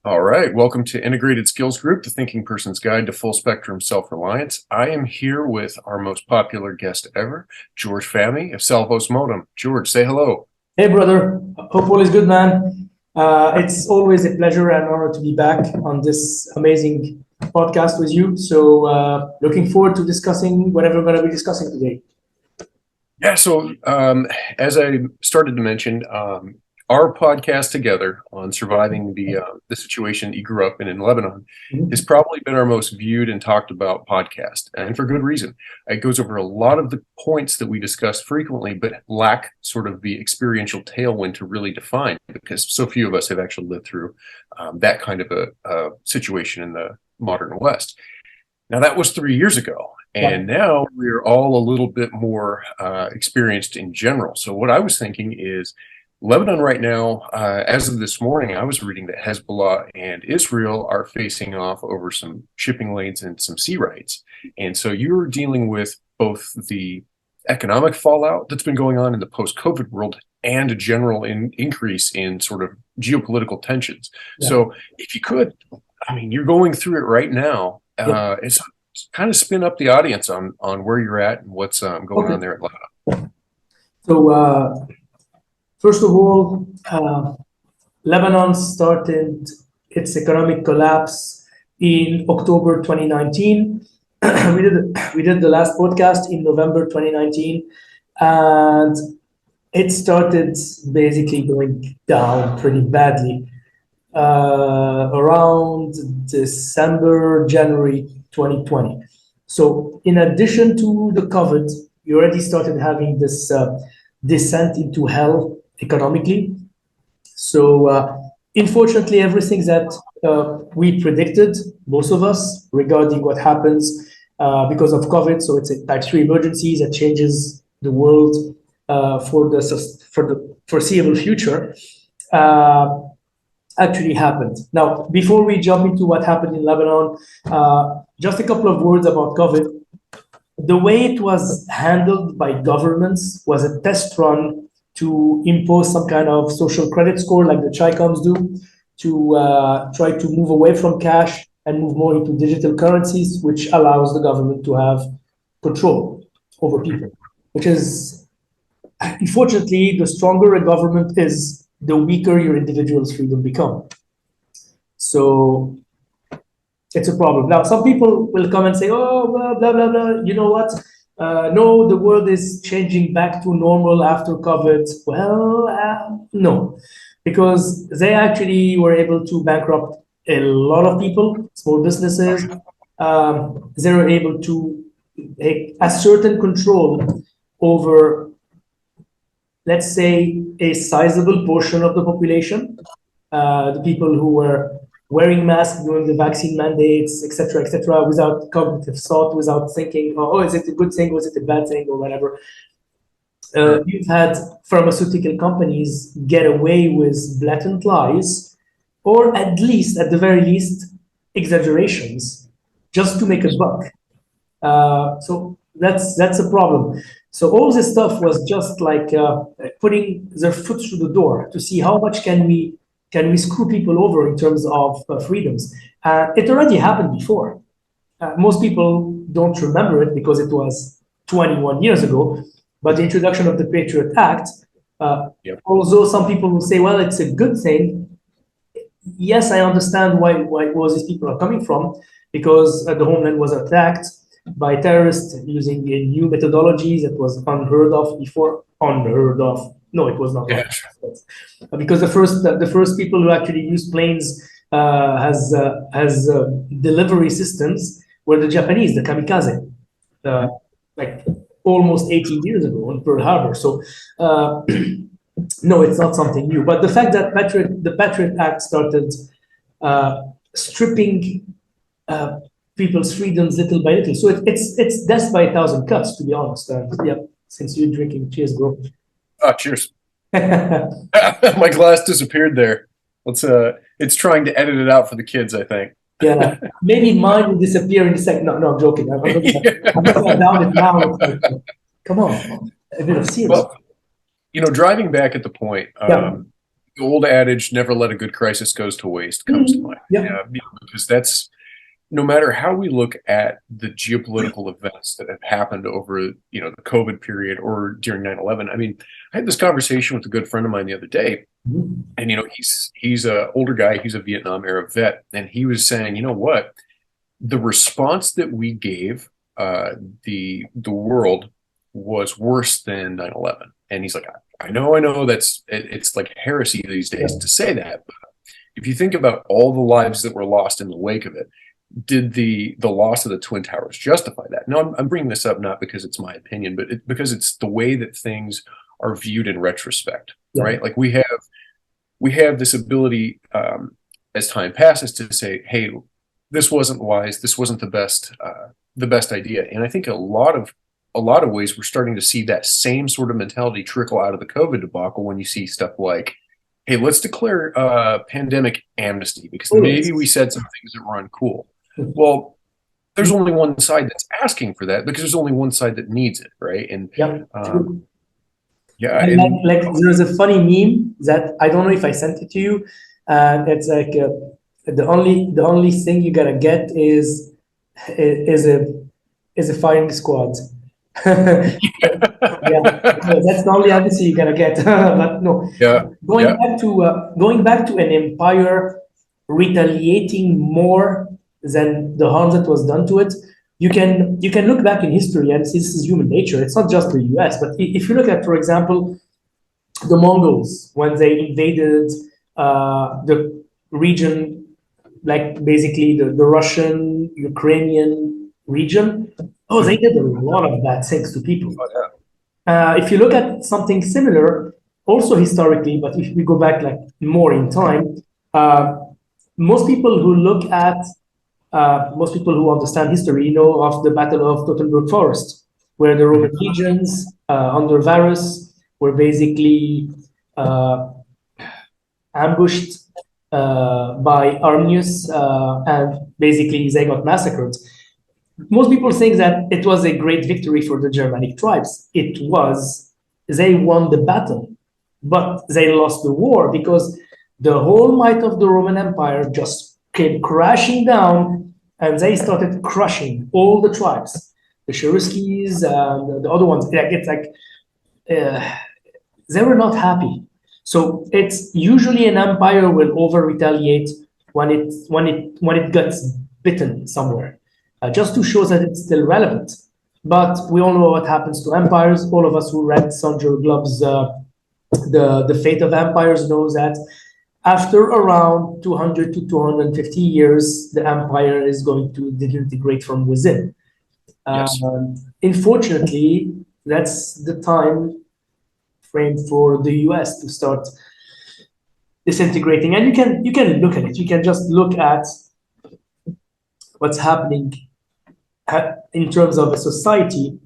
All right, welcome to Integrated Skills Group, the thinking person's guide to full spectrum self-reliance. I am here with our most popular guest ever, George Fahmy of Salvos Modum. George, say hello. Hey, brother. Hope all is good, man. It's always a pleasure and honor to be back on this amazing podcast with you. So, looking forward to discussing whatever we're going to be discussing today. Yeah, so as I started to mention, our podcast together on surviving the situation that you grew up in Lebanon has probably been our most viewed and talked about podcast, and for good reason. It goes over a lot of the points that we discuss frequently, but lack sort of the experiential tailwind to really define, because so few of us have actually lived through that kind of a situation in the modern West. Now, that was 3 years ago. And now we're all a little bit more experienced in general. So what I was thinking is Lebanon right now, as of this morning, I was reading that Hezbollah and Israel are facing off over some shipping lanes and some sea rights. And so you're dealing with both the economic fallout that's been going on in the post-COVID world and a general increase in sort of geopolitical tensions. Yeah. So if you could, I mean, you're going through it right now. It's kind of spin up the audience on where you're at and what's going on there at Lebanon. So, first of all, Lebanon started its economic collapse in October 2019. we did the last podcast in November 2019, and it started basically going down pretty badly around December, January 2020. So in addition to the COVID, you already started having this descent into hell economically. So unfortunately, everything that we predicted, most of us, regarding what happens because of COVID, so it's a type 3 emergency that changes the world for the foreseeable future, actually happened. Now, before we jump into what happened in Lebanon, just a couple of words about COVID. The way it was handled by governments was a test run to impose some kind of social credit score like the Chicoms do, to try to move away from cash and move more into digital currencies, which allows the government to have control over people, which is, unfortunately, the stronger a government is, the weaker your individual's freedom become. So it's a problem. Now, some people will come and say, oh, blah, blah, blah, blah. You know what? No, the world is changing back to normal after COVID. Well, no, because they actually were able to bankrupt a lot of people, small businesses. They were able to assert control over, let's say, a sizable portion of the population, the people who were wearing masks during the vaccine mandates, et cetera, without cognitive thought, without thinking, oh, is it a good thing, or is it a bad thing, or whatever. You've had pharmaceutical companies get away with blatant lies, or at the very least, exaggerations, just to make a buck. So that's a problem. So all this stuff was just like putting their foot through the door to see how much can we screw people over in terms of freedoms. It already happened before. Most people don't remember it because it was 21 years ago, but the introduction of the Patriot Act, although some people will say, well, it's a good thing. Yes, I understand why these people are coming from, because the homeland was attacked by terrorists using a new methodology that was unheard of before. Unheard of. No, it was not. Yeah. Because the first people who actually used planes as delivery systems were the Japanese, the kamikaze, like almost 18 years ago on Pearl Harbor. So no, it's not something new. But the fact that the Patriot Act started stripping people's freedoms little by little. So it's death by 1,000 cuts, to be honest. Yeah, since you're drinking, cheers, bro. Oh, cheers. My glass disappeared there. It's trying to edit it out for the kids, I think. Yeah, maybe mine will disappear in a second. No, I'm joking. I'm not going down it now. Come on, a bit of serious. Well, driving back at the point, the old adage, never let a good crisis goes to waste, comes to mind. Yeah. Because that's, no matter how we look at the geopolitical events that have happened over, the COVID period or during 9/11. I mean, I had this conversation with a good friend of mine the other day, and he's a older guy, he's a Vietnam era vet, and he was saying, you know what, the response that we gave the world was worse than 9/11. And he's like, I know it's like heresy these days to say that, but if you think about all the lives that were lost in the wake of it, did the loss of the Twin Towers justify that? No, I'm bringing this up not because it's my opinion, but because it's the way that things are viewed in retrospect, right? Like we have this ability, as time passes, to say, hey, this wasn't wise, this wasn't the best idea. And I think a lot of ways we're starting to see that same sort of mentality trickle out of the COVID debacle when you see stuff like, hey, let's declare pandemic amnesty because maybe we said some things that were uncool. Well, there's only one side that's asking for that because there's only one side that needs it, right? And like there's a funny meme that I don't know if I sent it to you, and it's like the only thing you gotta get is a firing squad. That's the only amnesty you gotta get. But no, going back to an empire retaliating more than the harm that was done to it. You can look back in history and see this is human nature. It's not just the US, but if you look at, for example, the Mongols when they invaded the region, like basically the Russian, Ukrainian region. Oh, they did a lot of bad things to people. If you look at something similar, also historically, but if we go back like more in time, most people who understand history know of the Battle of Teutoburg Forest, where the Roman legions under Varus were basically ambushed by Arminius, and basically they got massacred. Most people think that it was a great victory for the Germanic tribes. It was. They won the battle, but they lost the war because the whole might of the Roman Empire just came crashing down, and they started crushing all the tribes, the Cheruskis and the other ones. They were not happy. So it's usually an empire will over retaliate when it gets bitten somewhere, just to show that it's still relevant. But we all know what happens to empires. All of us who read Sandra Glove's The Fate of Empires knows that after around 200 to 250 years, the empire is going to disintegrate from within. Unfortunately, that's the time frame for the US to start disintegrating. And you can look at it. You can just look at what's happening in terms of a society.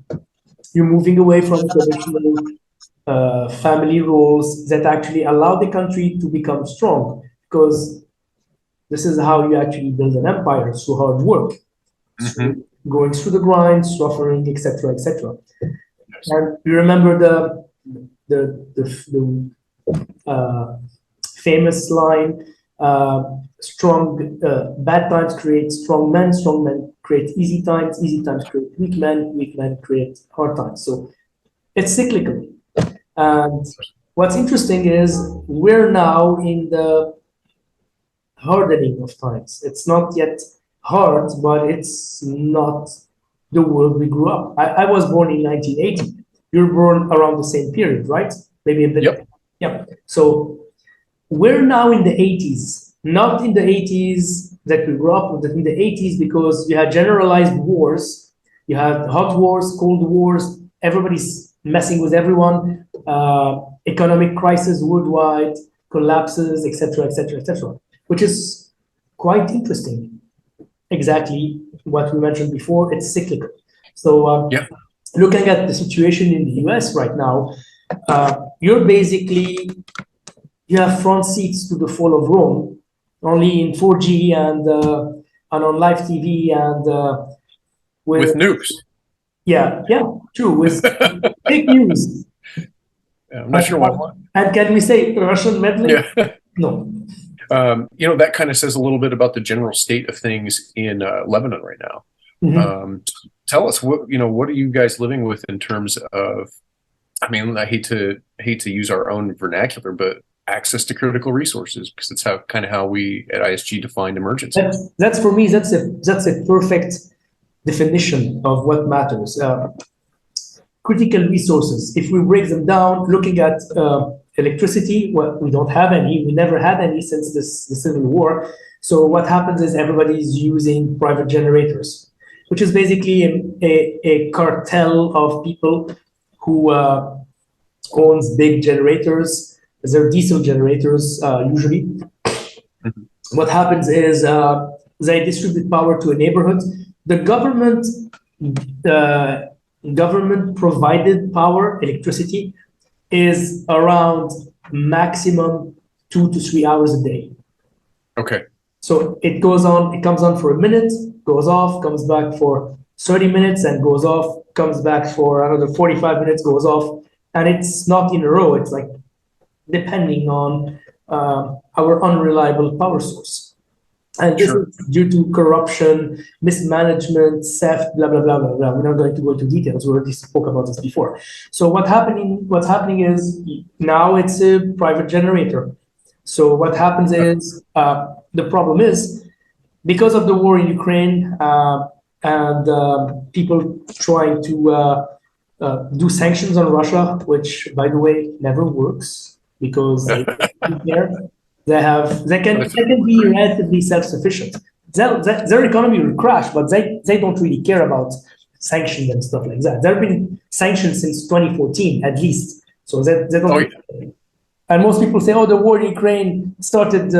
You're moving away from traditional family roles that actually allow the country to become strong, because this is how you actually build an empire, through hard work, so going through the grind, suffering, etc., etc. And you remember the famous line, bad times create strong men create easy times create weak men create hard times. So it's cyclical. And what's interesting is we're now in the hardening of times. It's not yet hard, but it's not the world we grew up. I was born in 1980. You're born around the same period, right? Maybe a bit. Yep. Yeah. So we're now in the 80s, not in the 80s that we grew up with, in the 80s, because you had generalized wars. You had hot wars, cold wars, everybody's messing with everyone, economic crisis worldwide, collapses, etc., etc., etc., which is quite interesting. Exactly what we mentioned before, it's cyclical. So looking at the situation in the US right now, you have front seats to the fall of Rome, only in 4G and on live TV and with nukes. Yeah, true, with fake news. I'm not sure what. And can we say Russian meddling? Yeah. No. That kind of says a little bit about the general state of things in Lebanon right now. Mhm. Tell us what are you guys living with in terms of, I mean, I hate to use our own vernacular, but access to critical resources, because it's how we at ISG defined emergency. That's for me, that's a perfect definition of what matters. Critical resources. If we break them down, looking at electricity, well, we don't have any. We never had any since the Civil War. So what happens is everybody's using private generators, which is basically a cartel of people who owns big generators. They're diesel generators usually. Mhm. What happens is they distribute power to a neighborhood. The uh, government provided power, electricity, is around maximum 2 to 3 hours a day. Okay. So it goes on, it comes on for a minute, goes off, comes back for 30 minutes and goes off, comes back for another 45 minutes, goes off. And it's not in a row. It's like depending on our unreliable power source. And this Sure. is due to corruption, mismanagement, theft, blah, blah, blah, blah, blah. We're not going to go into details. We already spoke about this before. So what's happening is now it's a private generator. So what happens is the problem is because of the war in Ukraine and people trying to do sanctions on Russia, which by the way never works because they don't care. They can be relatively self-sufficient. Their economy will crash, but they don't really care about sanctions and stuff like that. There have been sanctions since 2014 at least, so they don't. Oh, yeah. And most people say, "Oh, the war in Ukraine started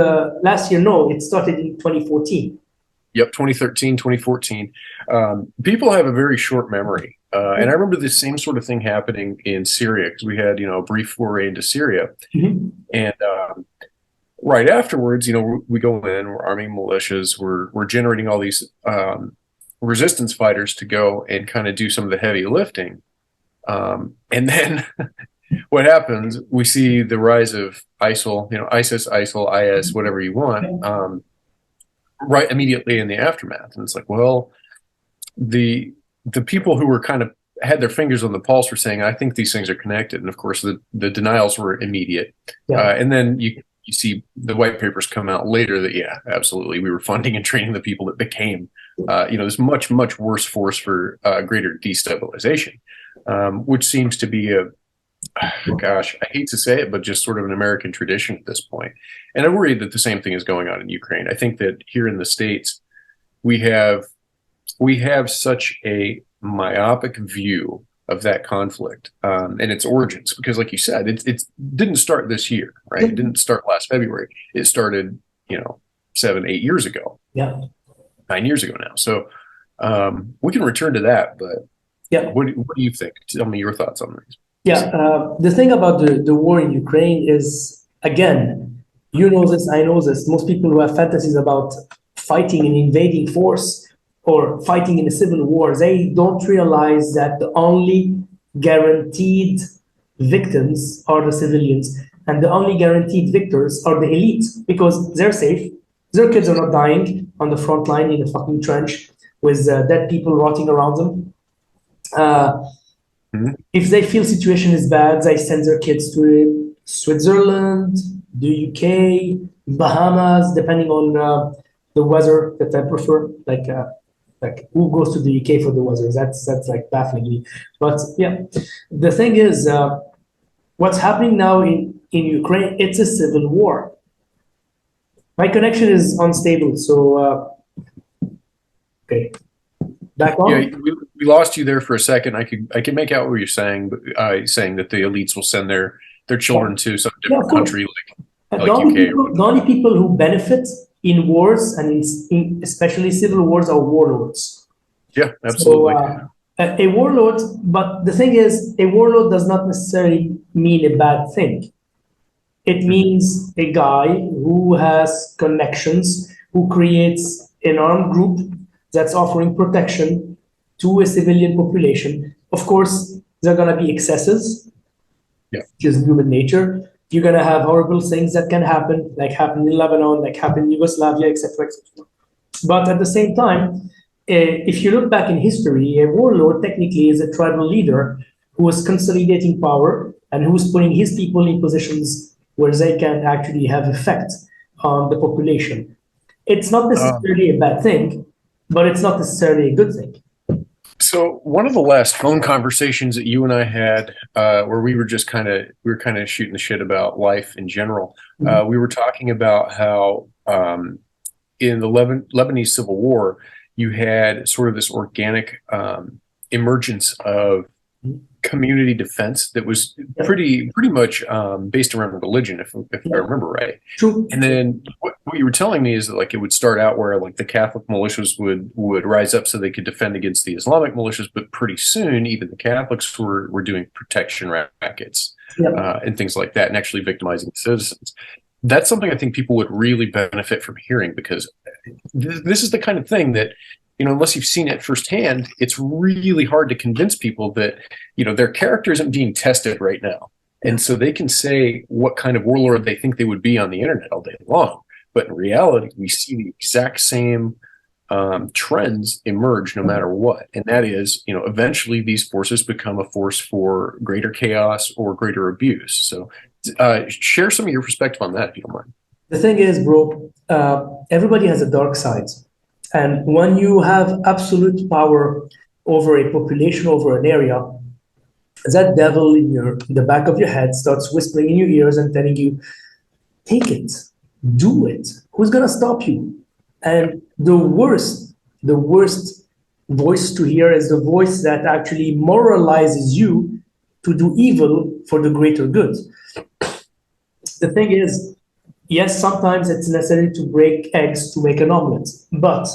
last year." No, it started in 2014. Yep, 2013, 2014. People have a very short memory. And I remember this same sort of thing happening in Syria, because we had, a brief foray into Syria. Mm-hmm. And right afterwards, we go in, we're arming militias, we're generating all these resistance fighters to go and kind of do some of the heavy lifting. And then what happens, we see the rise of ISIL, ISIS, ISIL, IS, whatever you want, right immediately in the aftermath. And it's like, well, the people who were kind of had their fingers on the pulse were saying, I think these things are connected. And of course, the denials were immediate. Yeah. And then you see the white papers come out later that, yeah, absolutely, we were funding and training the people that became, this much, much worse force for greater destabilization, which seems to be gosh, I hate to say it, but just sort of an American tradition at this point. And I worry that the same thing is going on in Ukraine. I think that here in the States, we have such a myopic view of that conflict and its origins, because like you said, it didn't start this year, right? It didn't start last February. It started, 7, 8 years ago. Yeah. 9 years ago now. So we can return to that, but yeah, what do you think? Tell me your thoughts on this. Yeah, the thing about the war in Ukraine is, again, you know this, I know this. Most people who have fantasies about fighting an invading force or fighting in a civil war, they don't realize that the only guaranteed victims are the civilians, and the only guaranteed victors are the elite because they're safe. Their kids are not dying on the front line in a fucking trench with dead people rotting around them. If they feel situation is bad, they send their kids to Switzerland, the UK, Bahamas, depending on the weather that I prefer. Like who goes to the UK for the weather? That's like baffling me. But yeah, the thing is, what's happening now in Ukraine? It's a civil war. My connection is unstable, so okay. Back on. Yeah, we lost you there for a second. I could make out what you're saying, but saying that the elites will send their children to some different country like UK. The only people who benefit in wars and in especially civil wars are warlords. Yeah, absolutely. So, a warlord, but the thing is, a warlord does not necessarily mean a bad thing. It means a guy who has connections, who creates an armed group that's offering protection to a civilian population. Of course, there are going to be excesses. Yeah. just human nature. You're gonna have horrible things that can happen, like happened in Lebanon, like happened in Yugoslavia, etc., etc. But at the same time, if you look back in history, a warlord technically is a tribal leader who is consolidating power and who's putting his people in positions where they can actually have effect on the population. It's not necessarily a bad thing, but it's not necessarily a good thing. So one of the last phone conversations that you and I had, where we were kind of shooting the shit about life in general. We were talking about how in the Lebanese Civil War, you had sort of this organic emergence of community defense that was pretty much based around religion, if I remember right. True. And then what you were telling me is that like it would start out where like the Catholic militias would rise up so they could defend against the Islamic militias, but pretty soon even the Catholics were doing protection rackets and things like that, and actually victimizing citizens. That's something I think people would really benefit from hearing, because this is the kind of thing that, unless you've seen it firsthand, it's really hard to convince people that, their character isn't being tested right now. And so they can say what kind of warlord they think they would be on the internet all day long. But in reality, we see the exact same trends emerge no matter what. And that is, eventually these forces become a force for greater chaos or greater abuse. So share some of your perspective on that, if you don't mind. The thing is, bro, everybody has a dark side. And when you have absolute power over a population, over an area, that devil in the back of your head starts whispering in your ears and telling you, take it, do it. Who's gonna stop you? And the worst voice to hear is the voice that actually moralizes you to do evil for the greater good. The thing is, yes, sometimes it's necessary to break eggs to make an omelet, but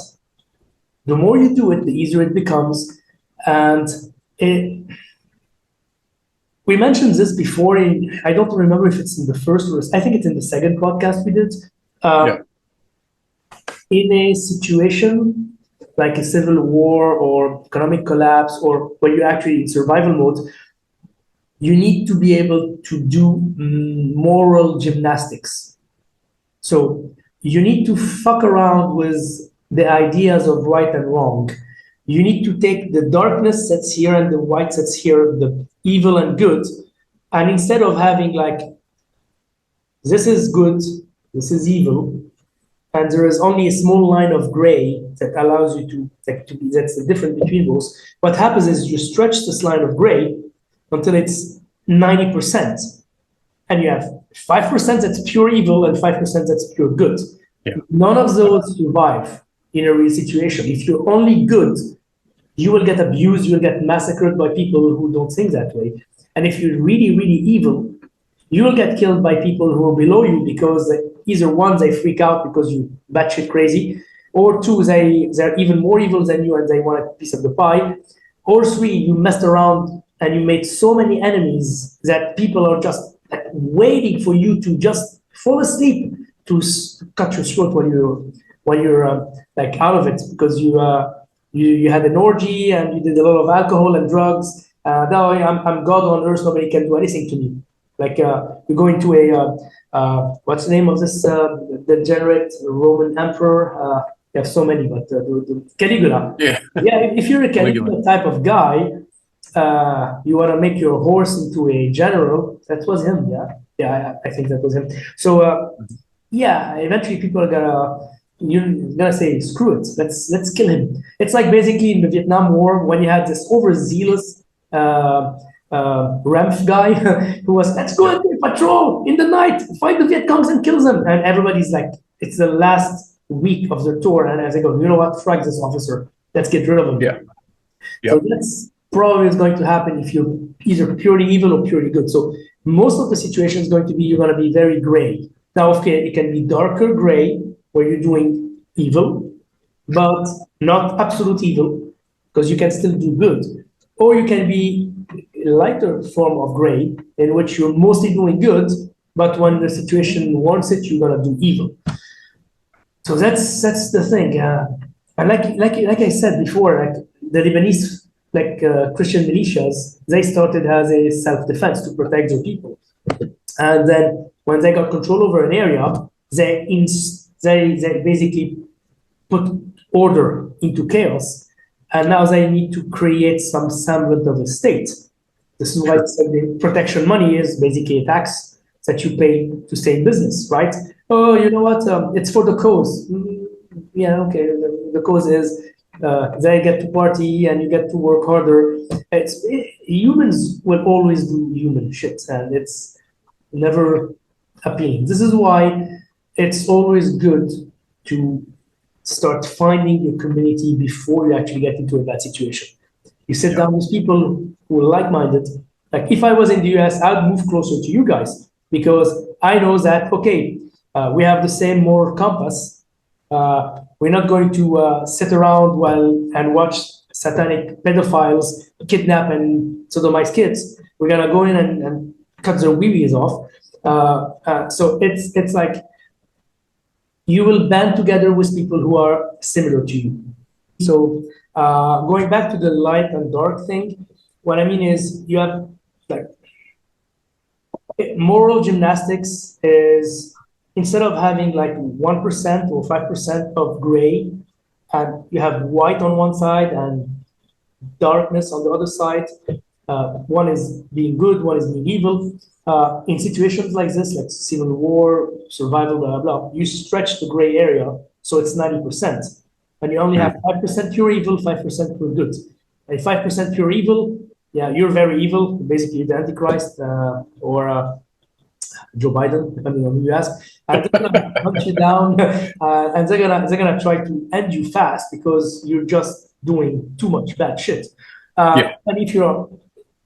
the more you do it, the easier it becomes. And we mentioned this before. I don't remember if it's in the first or I think it's in the second podcast we did. In a situation like a civil war or economic collapse, or when you're actually in survival mode, you need to be able to do moral gymnastics. So you need to fuck around with the ideas of right and wrong. You need to take the darkness that's here and the white that's here, the evil and good, and instead of having like, this is good, this is evil, and there is only a small line of gray that allows you to be, that's the difference between those. What happens is you stretch this line of gray until it's 90%. And you have 5% that's pure evil and 5% that's pure good. Yeah. None of those survive in a real situation. If you're only good, you will get abused, you will get massacred by people who don't think that way. And if you're really, really evil, you will get killed by people who are below you, because either one, they freak out because you batshit crazy, or two, they're even more evil than you and they want a piece of the pie, or three, you messed around and you made so many enemies that people are just waiting for you to just fall asleep to cut your throat when you're like out of it, because you had an orgy and you did a lot of alcohol and drugs. Now I'm God on earth, nobody can do anything to me. Like you go into what's the name of this degenerate Roman emperor? You have so many, but Caligula. Yeah. If you're a Caligula type of guy, you want to make your horse into a general. That was him, I think that was him. So eventually people are gonna say, screw it, let's kill him. It's like basically in the Vietnam War when you had this overzealous Ramf guy who was, let's go and patrol in the night, fight the Viet Congs and kill them, and everybody's like, it's the last week of their tour, and as they go, you know what, frag this officer, let's get rid of him. Yeah. So that's probably is going to happen if you're either purely evil or purely good. So most of the situation is going to be, you're going to be very gray. Now, okay, it can be darker gray where you're doing evil, but not absolute evil, because you can still do good. Or you can be a lighter form of gray in which you're mostly doing good, but when the situation warrants it, you're going to do evil. So that's the thing. And like I said before, like the Lebanese Christian militias, they started as a self-defense to protect their people. And then when they got control over an area, they basically put order into chaos. And now they need to create some semblance of a state. This is why the protection money is basically a tax that you pay to stay in business, right? Oh, you know what? It's for the cause. Yeah, okay. The cause is they get to party and you get to work harder. Humans will always do human shit, and it's never appealing. This is why it's always good to start finding your community before you actually get into a bad situation. You sit down with people who are like-minded. Like if I was in the US, I'd move closer to you guys because I know that, okay, we have the same moral compass. We're not going to sit around and watch satanic pedophiles kidnap and sodomize kids. We're gonna go in and cut their wee-wees off. So it's like you will band together with people who are similar to you. So going back to the light and dark thing, what I mean is you have like moral gymnastics is instead of having like 1% or 5% of gray, and you have white on one side and darkness on the other side. One is being good, one is being evil. In situations like this, like civil war, survival, blah, blah, blah, you stretch the gray area so it's 90%. And you only have 5% pure evil, 5% pure good. And 5% pure evil, yeah, you're very evil, basically the Antichrist or Joe Biden, depending on who you ask. And they're gonna hunt you down, and they're gonna try to end you fast because you're just doing too much bad shit. And if you're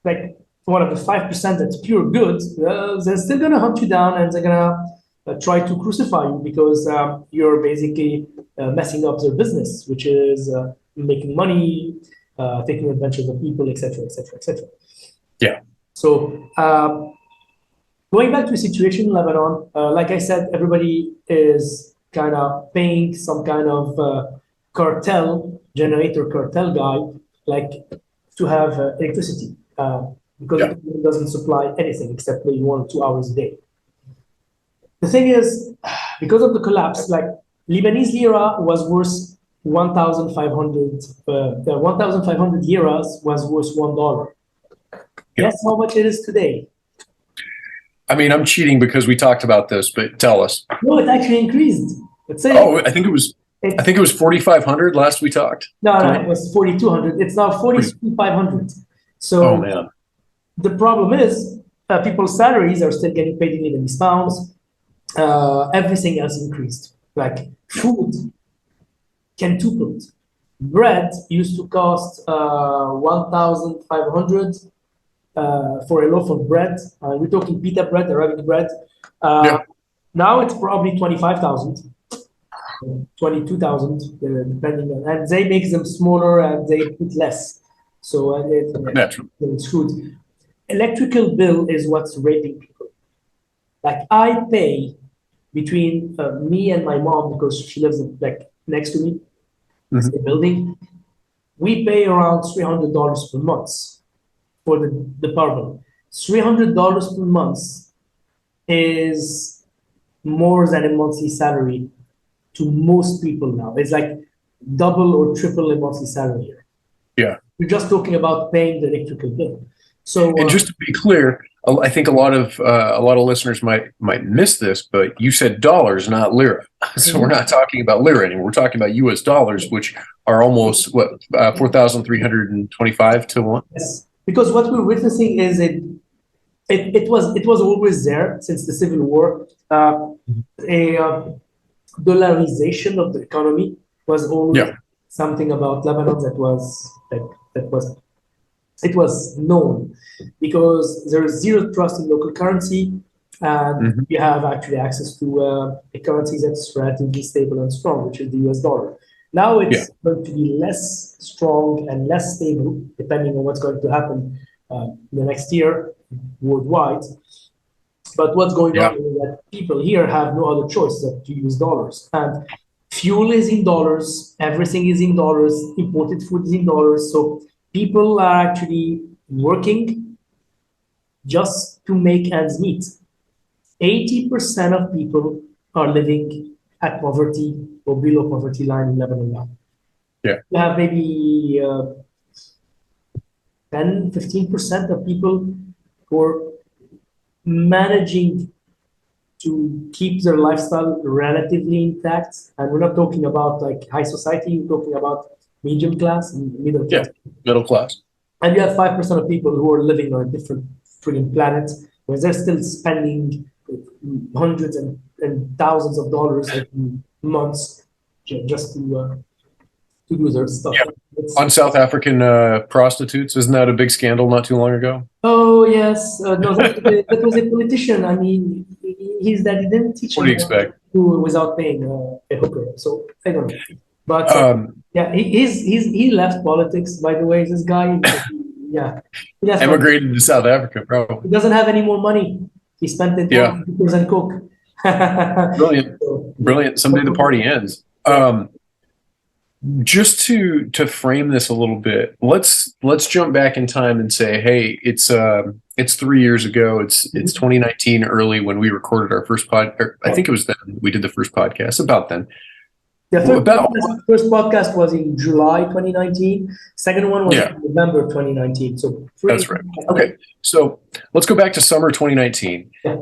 like one of the 5% that's pure good, they're still gonna hunt you down and they're gonna try to crucify you because you're basically messing up their business, which is making money, taking advantage of people, etc., etc., etc. Yeah. So going back to the situation in Lebanon, like I said, everybody is kind of paying some kind of generator cartel guy, like to have electricity because it doesn't supply anything except maybe 1 or 2 hours a day. The thing is, because of the collapse, like Lebanese lira was worth 1,500. 1,500 liras was worth $1. Guess how much it is today? I mean, I'm cheating because we talked about this, but tell us. No, it actually increased. I think it was 4,500 last we talked. No, it was 4,200. It's now 4,500. So man. The problem is people's salaries are still getting paid in Lebanese pounds. Everything else increased. Like food quintupled. Bread used to cost 1,500 for a loaf of bread. We're talking pita bread, Arabic bread. Now it's probably 25,000, 22,000, depending on, and they make them smaller and they put less. So it's food. Electrical bill is what's raping people. Like I pay between me and my mom because she lives like next to me, in the building. We pay around $300 per month for the power bill. $300 per month is more than a monthly salary to most people now. It's like double or triple a monthly salary here. Yeah. We're just talking about paying the electrical bill. So, and just to be clear, I think a lot of listeners might miss this, but you said dollars, not lira. So we're not talking about lira anymore. We're talking about U.S. dollars, which are almost 4,325 to 1. Yes, because what we're witnessing is it was always there since the Civil War. A dollarization of the economy was always something about Lebanon that was known because there is zero trust in local currency, and you have actually access to a currency that's relatively stable and strong, which is the US dollar. Now it's going to be less strong and less stable, depending on what's going to happen in the next year worldwide. But what's going on is that people here have no other choice than to use dollars. And fuel is in dollars, everything is in dollars, imported food is in dollars. So people are actually working just to make ends meet. 80% of people are living at poverty or below poverty line in Lebanon now. Yeah. You have maybe 10, 15% of people who are managing to keep their lifestyle relatively intact. And we're not talking about like high society, we're talking about medium class and middle class. Yeah, middle class. And you have 5% of people who are living on a different frigging planet where they're still spending hundreds and thousands of dollars every months just to do their stuff. Yeah. On South African prostitutes, isn't that a big scandal not too long ago? Oh yes, no, that was a politician. I mean, he's that he didn't teach What him do you expect? to do without paying a hooker. So I don't know, but yeah, he left politics. By the way, this guy, yeah, he left politics. Emigrated to South Africa, probably. He doesn't have any more money. He spent it on hookers and coke. Brilliant, So, brilliant. Someday the party ends. Just to frame this a little bit, let's jump back in time and say, hey, it's 3 years ago. It's 2019 early when we recorded our first I think it was then we did the first podcast. About then. The first podcast was in July 2019. Second one was in November 2019. So that's right. Okay, so let's go back to summer 2019. Yeah.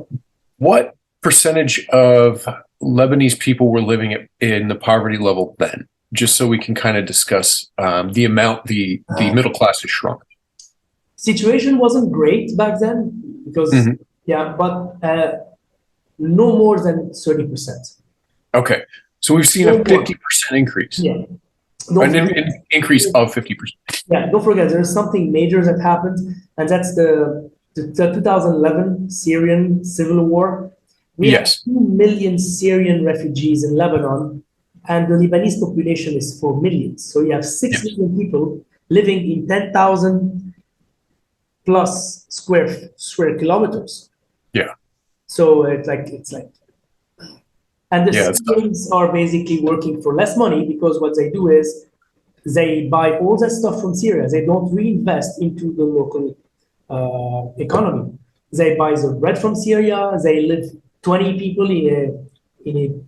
What percentage of Lebanese people were living in the poverty level then? Just so we can kind of discuss the amount the middle class has shrunk. Situation wasn't great back then because but no more than 30%. Okay, so we've seen a 50% increase. Yeah, an increase of 50%. Yeah, don't forget there's something major that happened, and that's the 2011 Syrian civil war. We have 2 million Syrian refugees in Lebanon. And the Lebanese population is 4 million. So you have 6 million people living in 10,000 plus square kilometers. Yeah. So it's like, and the Syrians are basically working for less money because what they do is they buy all that stuff from Syria. They don't reinvest into the local economy. They buy the bread from Syria. They live 20 people in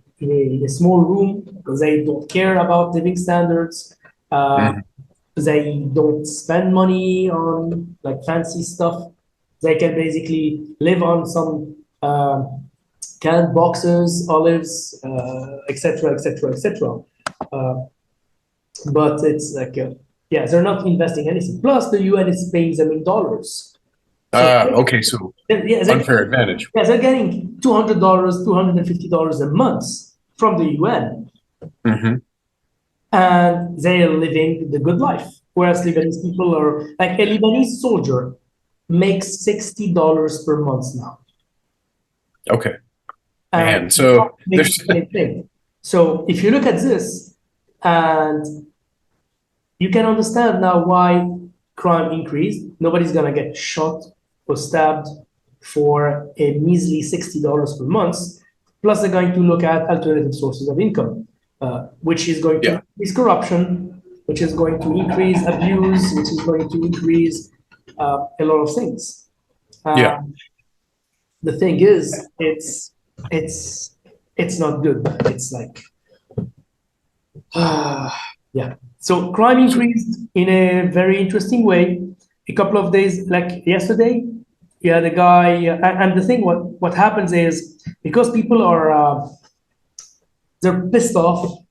a small room because they don't care about living standards. They don't spend money on like fancy stuff. They can basically live on some canned boxes, olives, etc., etc., etc. But it's like, they're not investing anything. Plus, the UN is paying them in dollars. Okay, so unfair advantage. Yeah, they're getting $200, $250 a month from the UN. And they are living the good life. Whereas Lebanese people are, like a Lebanese soldier makes $60 per month now. Okay. And man, so there's the same thing. So if you look at this, and you can understand now why crime increased. Nobody's gonna get shot or stabbed for a measly $60 per month. Plus, they're going to look at alternative sources of income, which is going to increase corruption, which is going to increase abuse, which is going to increase a lot of things. The thing is, it's not good. It's like, So crime increased in a very interesting way. A couple of days, like yesterday, you had a guy, and the thing, what happens is, because people are, they're pissed off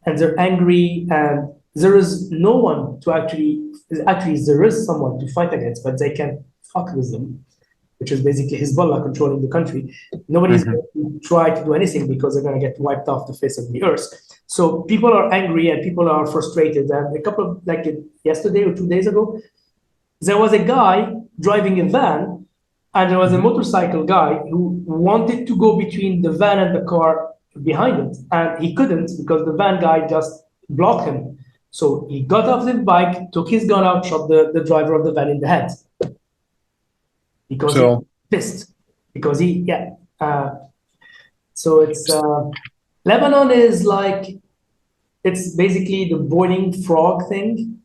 and they're angry, and there is no one to actually there is someone to fight against, but they can fuck with them, which is basically Hezbollah controlling the country. Nobody's going to try to do anything because they're going to get wiped off the face of the earth. So people are angry and people are frustrated. And a couple of, like yesterday or 2 days ago, there was a guy driving a van, and there was a motorcycle guy who wanted to go between the van and the car behind it. And he couldn't because the van guy just blocked him. So he got off the bike, took his gun out, shot the driver of the van in the head. Because he's pissed. Because so it's, Lebanon is like, it's basically the boiling frog thing.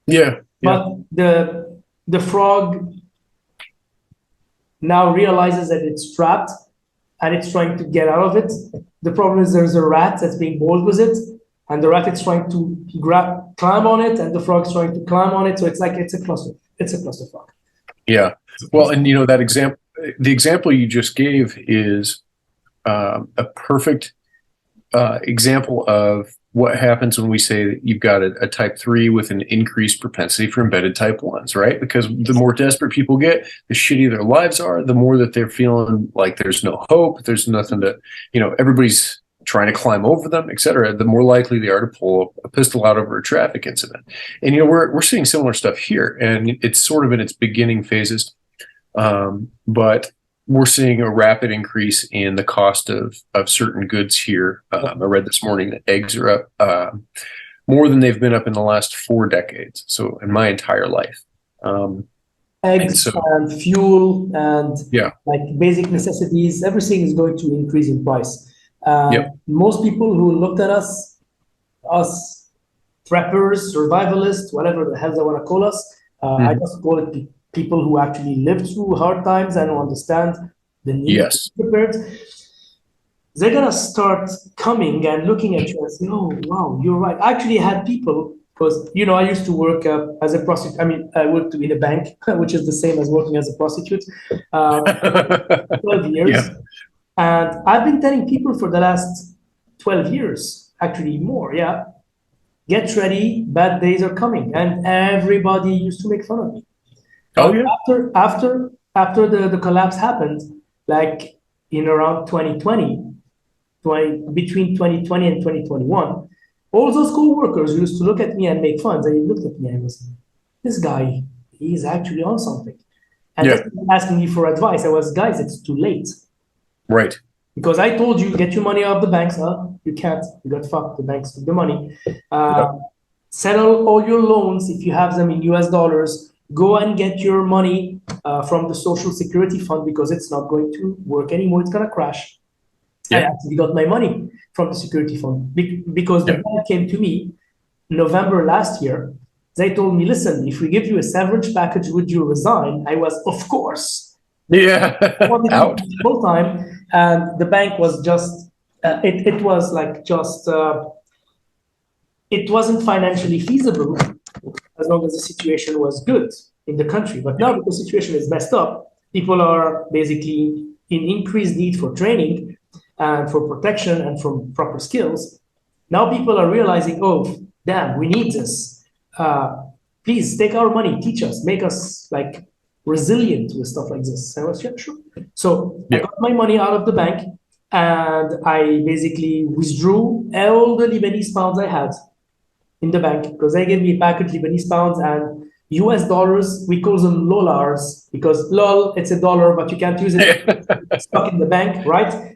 Yeah. But the frog now realizes that it's trapped and it's trying to get out of it. The problem is there's a rat that's being boiled with it, and the rat is trying to climb on it, and the frog's trying to climb on it. So it's a clusterfuck. Yeah. Well, and you know, that example, the example you just gave is a perfect example of what happens when we say that you've got a type 3 with an increased propensity for embedded type 1s, right? Because the more desperate people get, the shittier their lives are, the more that they're feeling like there's no hope, there's nothing to, you know, everybody's trying to climb over them, et cetera, the more likely they are to pull a pistol out over a traffic incident. And, you know, we're seeing similar stuff here, and it's sort of in its beginning phases. But we're seeing a rapid increase in the cost of certain goods here. I read this morning that eggs are up more than they've been up in the last 4 decades. So in my entire life. Eggs and fuel and like basic necessities, everything is going to increase in price. Most people who looked at us preppers, survivalists, whatever the hell they want to call us, I just call it people who actually lived through hard times and who understand the need to be prepared. They're going to start coming and looking at you and say, oh, wow, you're right. I actually had people, because, you know, I used to work as a prostitute. I mean, I worked in a bank, which is the same as working as a prostitute, 12 years. And I've been telling people for the last 12 years, actually more, get ready, bad days are coming. And everybody used to make fun of me. After the collapse happened, like in around 2020, between 2020 and 2021, all those co-workers used to look at me and make fun. They looked at me and was, this guy, he's actually on something. And asking me for advice. I was, guys, it's too late. Right. Because I told you, get your money out of the banks. You can't. You got fucked. The banks took the money. Settle all your loans if you have them in US dollars. Go and get your money from the Social Security Fund, because it's not going to work anymore. It's going to crash. I actually got my money from the Security Fund because the bank came to me November last year. They told me, listen, if we give you a severance package, would you resign? I was, of course. Out. Full time. And the bank was just, it was like just, it wasn't financially feasible as long as the situation was good in the country. But now because the situation is messed up, people are basically in increased need for training and for protection and for proper skills. Now people are realizing, oh, damn, we need this. Please take our money, teach us, make us like resilient with stuff like this. I was, sure. So I got my money out of the bank and I basically withdrew all the Lebanese pounds I had in the bank, because they gave me a package Lebanese pounds and US dollars. We call them lolars because lol, it's a dollar, but you can't use it. It's stuck in the bank, right?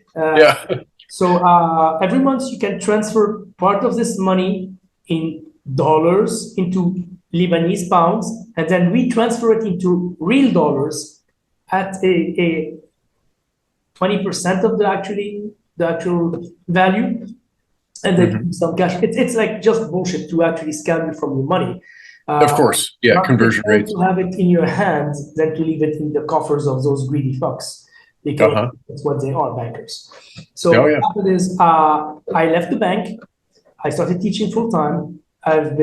So every month you can transfer part of this money in dollars into Lebanese pounds, and then we transfer it into real dollars at a 20% of the actual value. And they give you some cash. It's like just bullshit to actually scam you from your money. Of course, conversion rates. To have it in your hands than to leave it in the coffers of those greedy fucks, because that's what they are, bankers. So what happened is, I left the bank. I started teaching full time. I've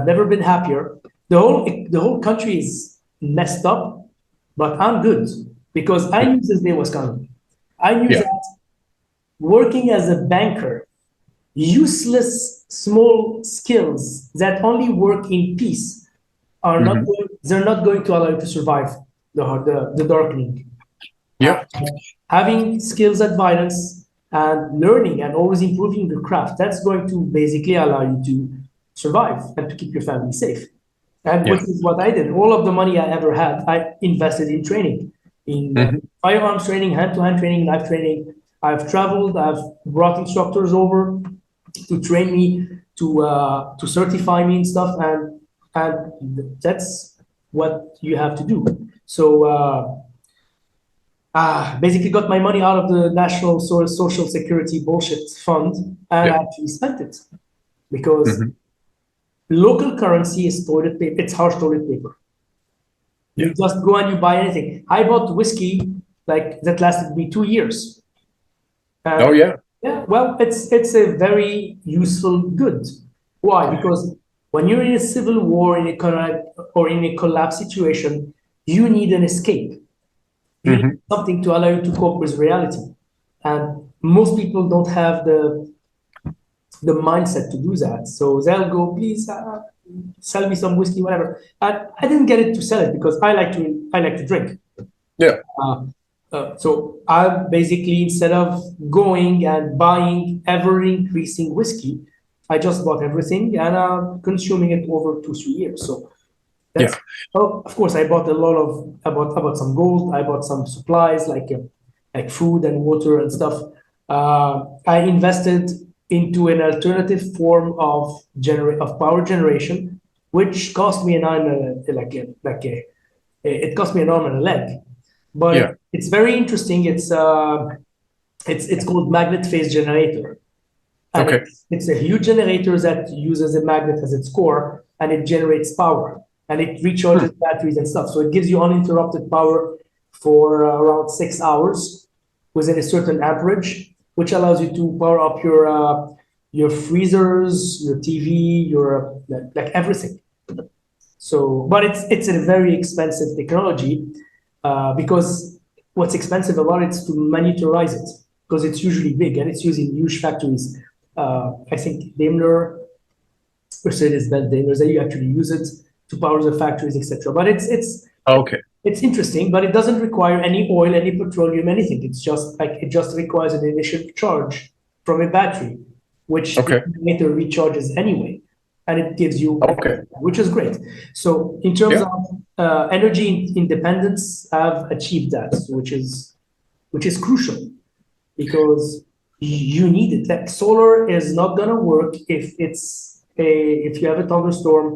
never been happier. The whole country is messed up, but I'm good because I knew this day was coming. I knew that working as a banker, useless small skills that only work in peace are they're not going to allow you to survive the darkening. Having skills at violence and learning and always improving your craft, that's going to basically allow you to survive and to keep your family safe. And which is what I did. All of the money I ever had, I invested in training, in firearms training, hand-to-hand training, knife training. I've traveled, I've brought instructors over to train me, to certify me and stuff, and that's what you have to do. So basically got my money out of the National Social Security bullshit fund and actually spent it, because local currency is toilet paper. It's harsh toilet paper. You Yeah. just go and you buy anything. I bought whiskey like that lasted me 2 years. Oh And yeah. yeah, well, it's a very useful good. Why? Because when you're in a civil war, or in a collapse situation, you need an escape. You need Hmm. something to allow you to cope with reality. And most people don't have the mindset to do that. So they'll go, please sell me some whiskey, whatever. And I didn't get it to sell it because I like to drink. Yeah. Uh, so I basically, instead of going and buying ever increasing whiskey, I just bought everything and consuming it over 2 3 years. So Yeah. that's, oh, of course, I bought some gold. I bought some supplies like food and water and stuff. I invested into an alternative form of power generation, which cost me an arm and it cost me an arm and a leg. But Yeah. it's very interesting. It's called magnet phase generator, and Okay. it's a huge generator that uses a magnet as its core, and it generates power, and it recharges Hmm. batteries and stuff. So it gives you uninterrupted power for around 6 hours within a certain amperage, which allows you to power up your freezers, your TV, your like everything. So, but it's a very expensive technology because what's expensive about it is to monitorize it because it's usually big and it's using huge factories. I think Daimler, Mercedes-Benz, Daimler, they actually use it to power the factories, etc. But Okay. it's interesting, but it doesn't require any oil, any petroleum, anything. It's just like it just requires an initial charge from a battery, which the Okay. generator recharges anyway, and it gives you, Okay. which is great. So in terms Yeah. of energy independence, I've achieved that, which is crucial because you need it. Like solar is not gonna work if you have a thunderstorm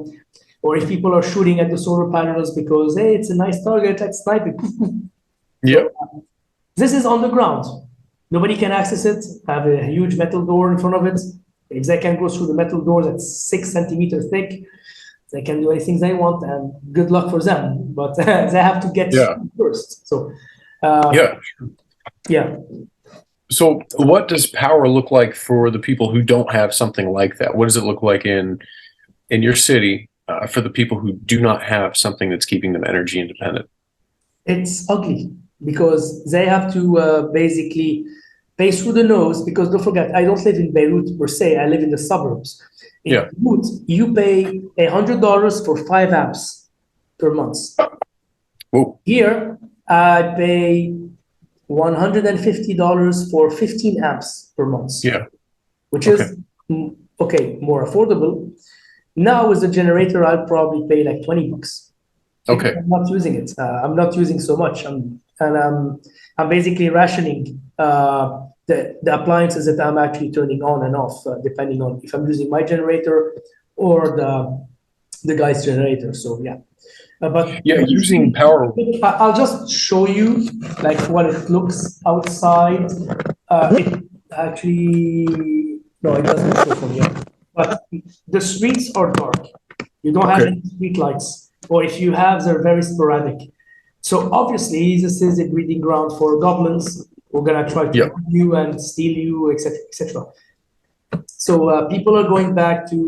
or if people are shooting at the solar panels because hey, it's a nice target, let's snipe it. Yep. So this is on the ground. Nobody can access it. Have a huge metal door in front of it. If they can go through the metal door that's 6 centimeters thick, they can do anything they want, and good luck for them. But they have to get Yeah. through first. So, uh, Yeah. yeah, So what does power look like for the people who don't have something like that? What does it look like in your city for the people who do not have something that's keeping them energy independent? it's ugly because they have to basically pay through the nose. Because don't forget, I don't live in Beirut per se. I live in the suburbs. In Yeah. Beirut, you pay $100 for 5 amps per month. Whoa. Here, I pay $150 for 15 amps per month, Yeah. which Okay. is okay, more affordable. Now with the generator, I'll probably pay like $20 because Okay. I'm not using it. I'm not using so much. I'm basically rationing the appliances that I'm actually turning on and off, depending on if I'm using my generator or the guy's generator. So yeah. But Yeah. Using basically, power. I'll just show you like what it looks outside. It actually, no, it doesn't show from here. But the streets are dark. You don't have Okay. any street lights, or if you have, they're very sporadic. So obviously, this is a breeding ground for goblins who are gonna try to Yeah. rob you and steal you, etc., etc. So people are going back to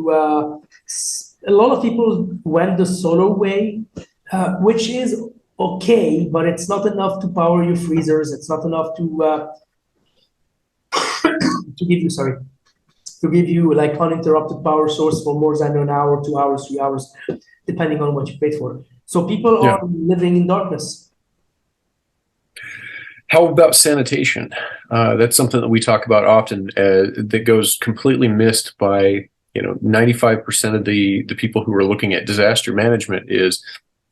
a lot of people went the solo way, which is okay, but it's not enough to power your freezers. It's not enough to give you sorry to give you like uninterrupted power source for more than an hour, 2 hours, 3 hours, depending on what you paid for. So people Yeah. are living in darkness. How about sanitation? That's something that we talk about often that goes completely missed by 95% of the people who are looking at disaster management is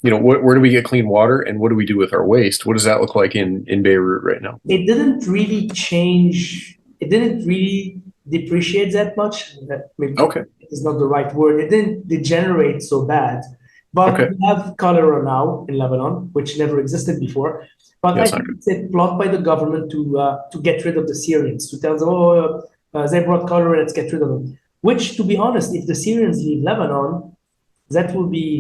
where do we get clean water and what do we do with our waste? What does that look like in Beirut right now? It didn't really change. It didn't really depreciate that much. That maybe Okay. is not the right word. It didn't degenerate so bad. But Okay. we have cholera now in Lebanon, which never existed before. But Yeah, I it's not think good. it's a plot by the government to get rid of the Syrians, to tell them, oh, they brought cholera, let's get rid of them. Which, to be honest, if the Syrians leave Lebanon, that will be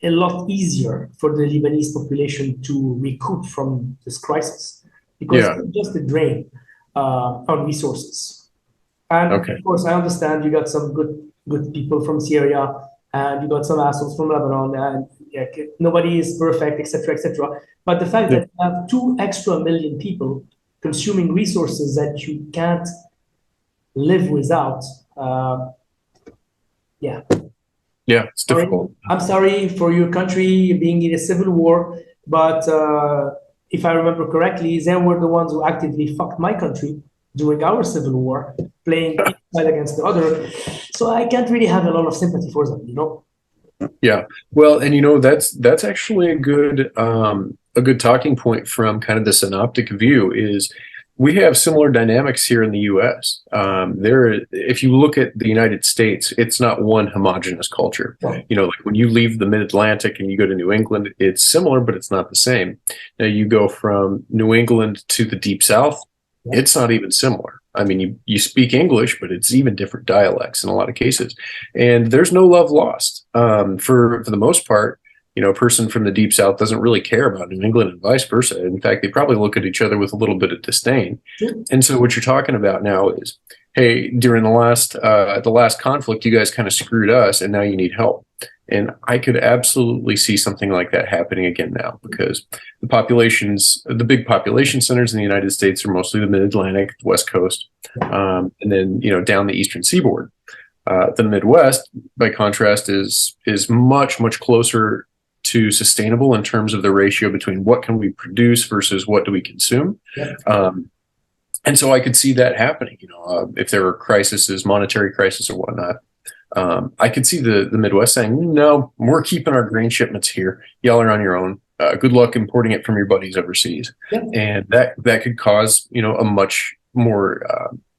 a lot easier for the Lebanese population to recoup from this crisis because Yeah. it's just a drain on resources. And Okay. of course, I understand you got some good people from Syria and you got some assholes from Lebanon, and yeah, nobody is perfect, etc., etc. But the fact Yeah. that you have 2 extra million people consuming resources that you can't live without, yeah. Yeah. It's Sorry. difficult. I'm sorry for your country being in a civil war, but if I remember correctly, they were the ones who actively fucked my country during our civil war, playing each side against the other. So I can't really have a lot of sympathy for them, you know? Yeah. Well, and that's actually a good talking point from kind of the synoptic view is we have similar dynamics here in the US. If you look at the United States, it's not one homogenous culture. No. You know, like when you leave the mid-Atlantic and you go to New England, it's similar, but it's not the same. Now you go from New England to the Deep South, Yeah. it's not even similar. I mean, you speak English, but it's even different dialects in a lot of cases. And there's no love lost. For the most part, you know, a person from the Deep South doesn't really care about New England and vice versa. In fact, they probably look at each other with a little bit of disdain. Sure. And so what you're talking about now is, hey, during the last conflict, you guys kind of screwed us, and now you need help. And I could absolutely see something like that happening again now because the big population centers in the United States are mostly the Mid-Atlantic, West Coast, and then, you know, down the Eastern Seaboard. The Midwest, by contrast, is much closer to sustainable in terms of the ratio between what can we produce versus what do we consume. Yeah. And so I could see that happening. You know, if there were crises, monetary crisis or whatnot, I could see the Midwest saying, "No, we're keeping our grain shipments here. Y'all are on your own. Good luck importing it from your buddies overseas." Yeah. And that could cause, you know, a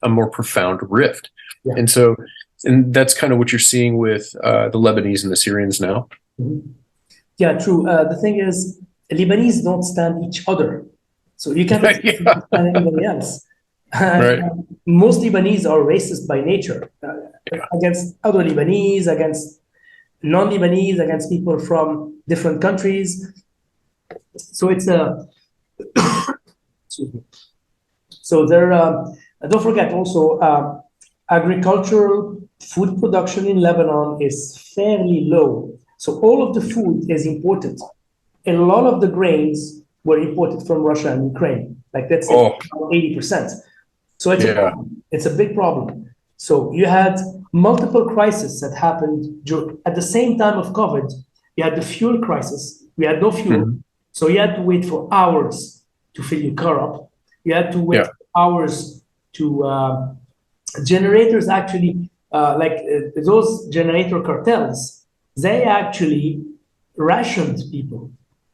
more profound rift. Yeah. And that's kind of what you're seeing with the Lebanese and the Syrians now. Mm-hmm. Yeah, true. The thing is, Lebanese don't stand each other, so you can't Yeah. stand anybody else. Right. Most Lebanese are racist by nature, against other Lebanese, against non-Lebanese, against people from different countries. So it's a excuse me. So there. Don't forget also, agricultural food production in Lebanon is fairly low. So all of the food is imported. A lot of the grains were imported from Russia and Ukraine. Like that's 80%. So it's a big problem. So you had multiple crises that happened at the same time of COVID. You had the fuel crisis. We had no fuel. Mm-hmm. So you had to wait for hours to fill your car up. You had to wait for hours to generators actually, those generator cartels, they actually rationed people.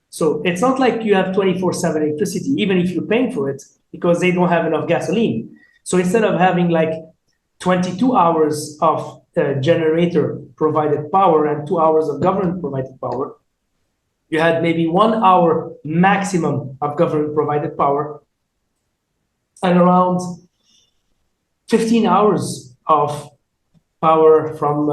So it's not like you have 24/7 electricity, even if you're paying for it, because they don't have enough gasoline. So instead of having like 22 hours of generator provided power and 2 hours of government provided power, you had maybe 1 hour maximum of government provided power and around 15 hours of power from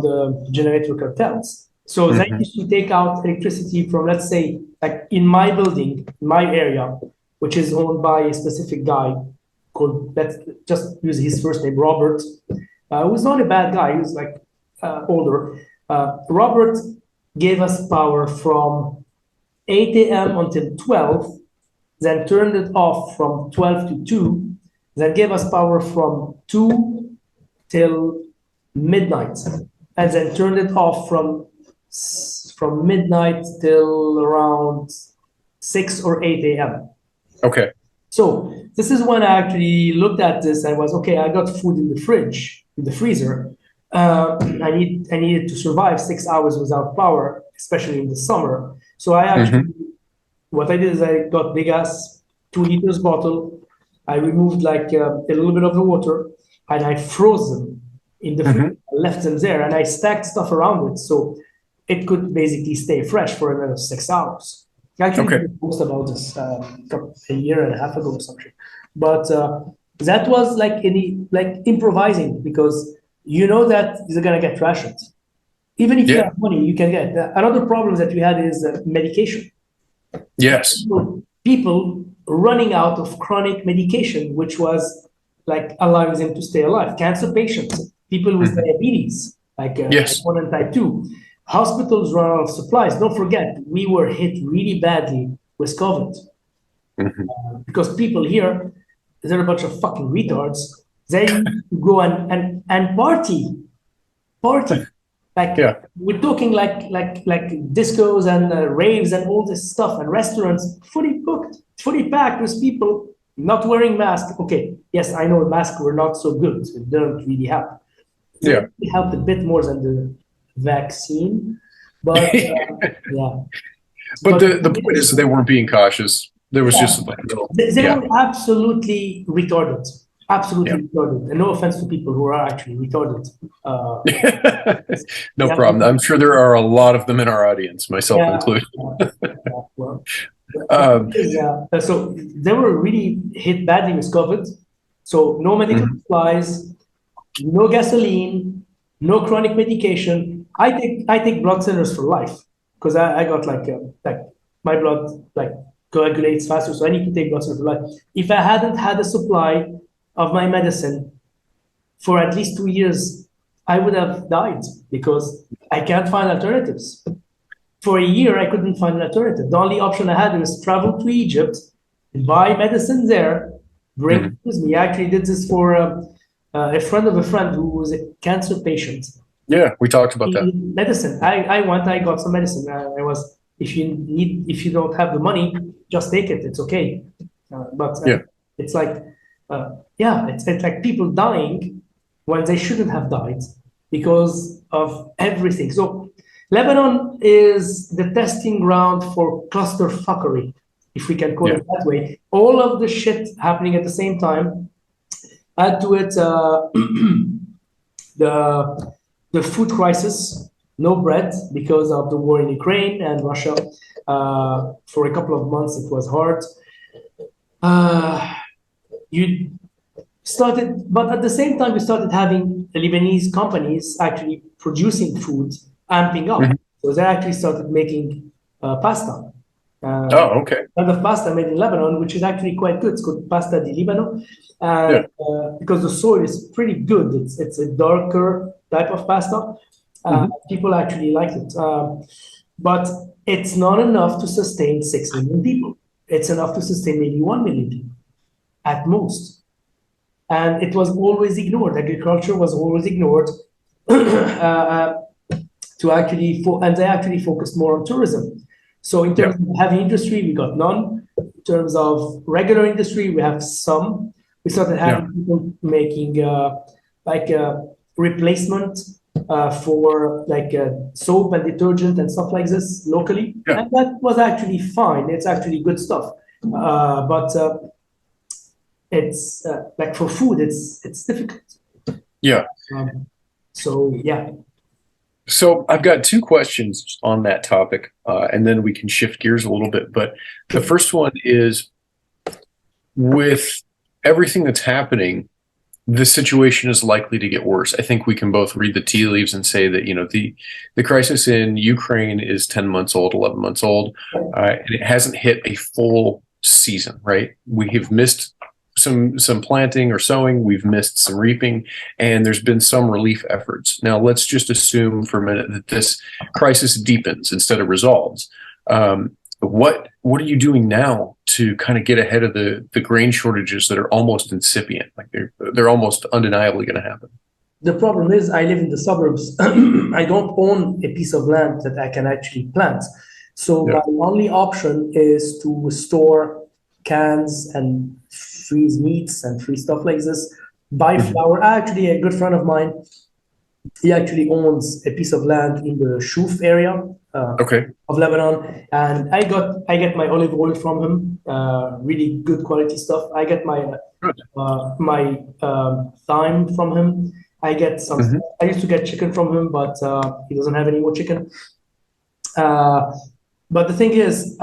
the generator cartels. So they used to take out electricity from, let's say, like in my building, my area, which is owned by a specific guy called, let's just use his first name, Robert, who's not a bad guy, he's like older. Robert gave us power from 8 a.m. until 12, then turned it off from 12 to 2, then gave us power from 2 till midnight, and then turned it off from midnight till around 6 or 8 a.m. Okay. So this is when I actually looked at this and was, okay, I got food in the fridge, in the freezer. I needed to survive 6 hours without power, especially in the summer. So I actually, what I did is I got big ass 2 liters bottle. I removed like a little bit of the water and I froze them in the fridge. I left them there and I stacked stuff around it so it could basically stay fresh for another 6 hours. I actually did a post about this a year and a half ago or something. But that was like improvising because you know that they're gonna get rationed. Even if you Yeah. have money, you can get. Another problem that we had is medication. Yes. People running out of chronic medication, which was like allowing them to stay alive. Cancer patients, people with Mhm. diabetes, like type Yes. 1 and type 2. Hospitals run out of supplies. Don't forget, we were hit really badly with COVID Mhm. because people here, they're a bunch of fucking retards. They used to go and party. Like Yeah. we're talking like discos and raves and all this stuff and restaurants fully booked, fully packed with people not wearing masks. Okay, yes, I know masks were not so good. It didn't really help. Yeah. It helped a bit more than the vaccine, but yeah. But But the the thing point is is, that they weren't being cautious. There was yeah, just like no, they yeah. were absolutely retarded. Yeah. Absolutely retarded. And no offense to people who are actually retarded. No Yeah, problem. I'm sure there are a lot of them in our audience, myself yeah, included. yeah. Well, the thing Um, is, so they were really hit badly with COVID. So no medical mhm. supplies, no gasoline, no chronic medication. I take blood thinners for life because I got like my blood like coagulates faster, so I need to take blood thinners for life. If I hadn't had a supply of my medicine for at least 2 years, I would have died because I can't find alternatives. For a year, I couldn't find an alternative. The only option I had was travel to Egypt, buy medicine there, bring it Mhm. with me. I actually did this for a friend of a friend who was a cancer patient. Yeah, we talked about He that. needed medicine. I got some medicine. If you don't have the money, just take it. It's okay. But Yeah. it's like, yeah, it's like people dying when they shouldn't have died because of everything. So Lebanon is the testing ground for cluster fuckery, if we can call Yeah. it that way. All of the shit happening at the same time. Add to it the food crisis, no bread because of the war in Ukraine and Russia. For a couple of months, it was hard. You started, but at the same time, we started having Lebanese companies actually producing food, amping up. Mhm. So they actually started making pasta. Oh, okay. Kind of pasta made in Lebanon, which is actually quite good. It's called pasta di Libano, Yeah. and because the soil is pretty good, it's a darker type of pasta. Mhm. People actually like it, but it's not enough to sustain 6 million people. It's enough to sustain maybe 1 million people at most, and it was always ignored. Agriculture was always ignored. uh, to actually and they actually focused more on tourism. So in Yeah. terms of heavy industry, we got none. In terms of regular industry, we have some. We started Yeah. having people making like a replacement for like soap and detergent and stuff like this locally, Yeah. and that was actually fine. It's actually good stuff, but it's like for food, it's difficult. Yeah. Um, so yeah. So I've got two questions on that topic, and then we can shift gears a little bit. But the Sure. first one is with everything that's happening, the situation is likely to get worse. I think we can both read the tea leaves and say that, the crisis in Ukraine is 10 months old, 11 months old, and it hasn't hit a full season, right? We have missed some planting or sowing, we've missed some reaping, and there's been some relief efforts. Now, let's just assume for a minute that this crisis deepens instead of resolves. What are you doing now to kind of get ahead of the grain shortages that are almost incipient? Like they're almost undeniably going to happen. The problem is I live in the suburbs. I don't own a piece of land that I can actually plant. So Yeah. my only option is to store cans and freeze meats and freeze stuff like this. Buy Mhm. flour. Actually, a good friend of mine, he actually owns a piece of land in the Shuf area Okay. of Lebanon, and I get my olive oil from him. Really good quality stuff. I get Good. my thyme from him. I get some. Hmm. I used to get chicken from him, but he doesn't have any more chicken. Uh, but the thing is,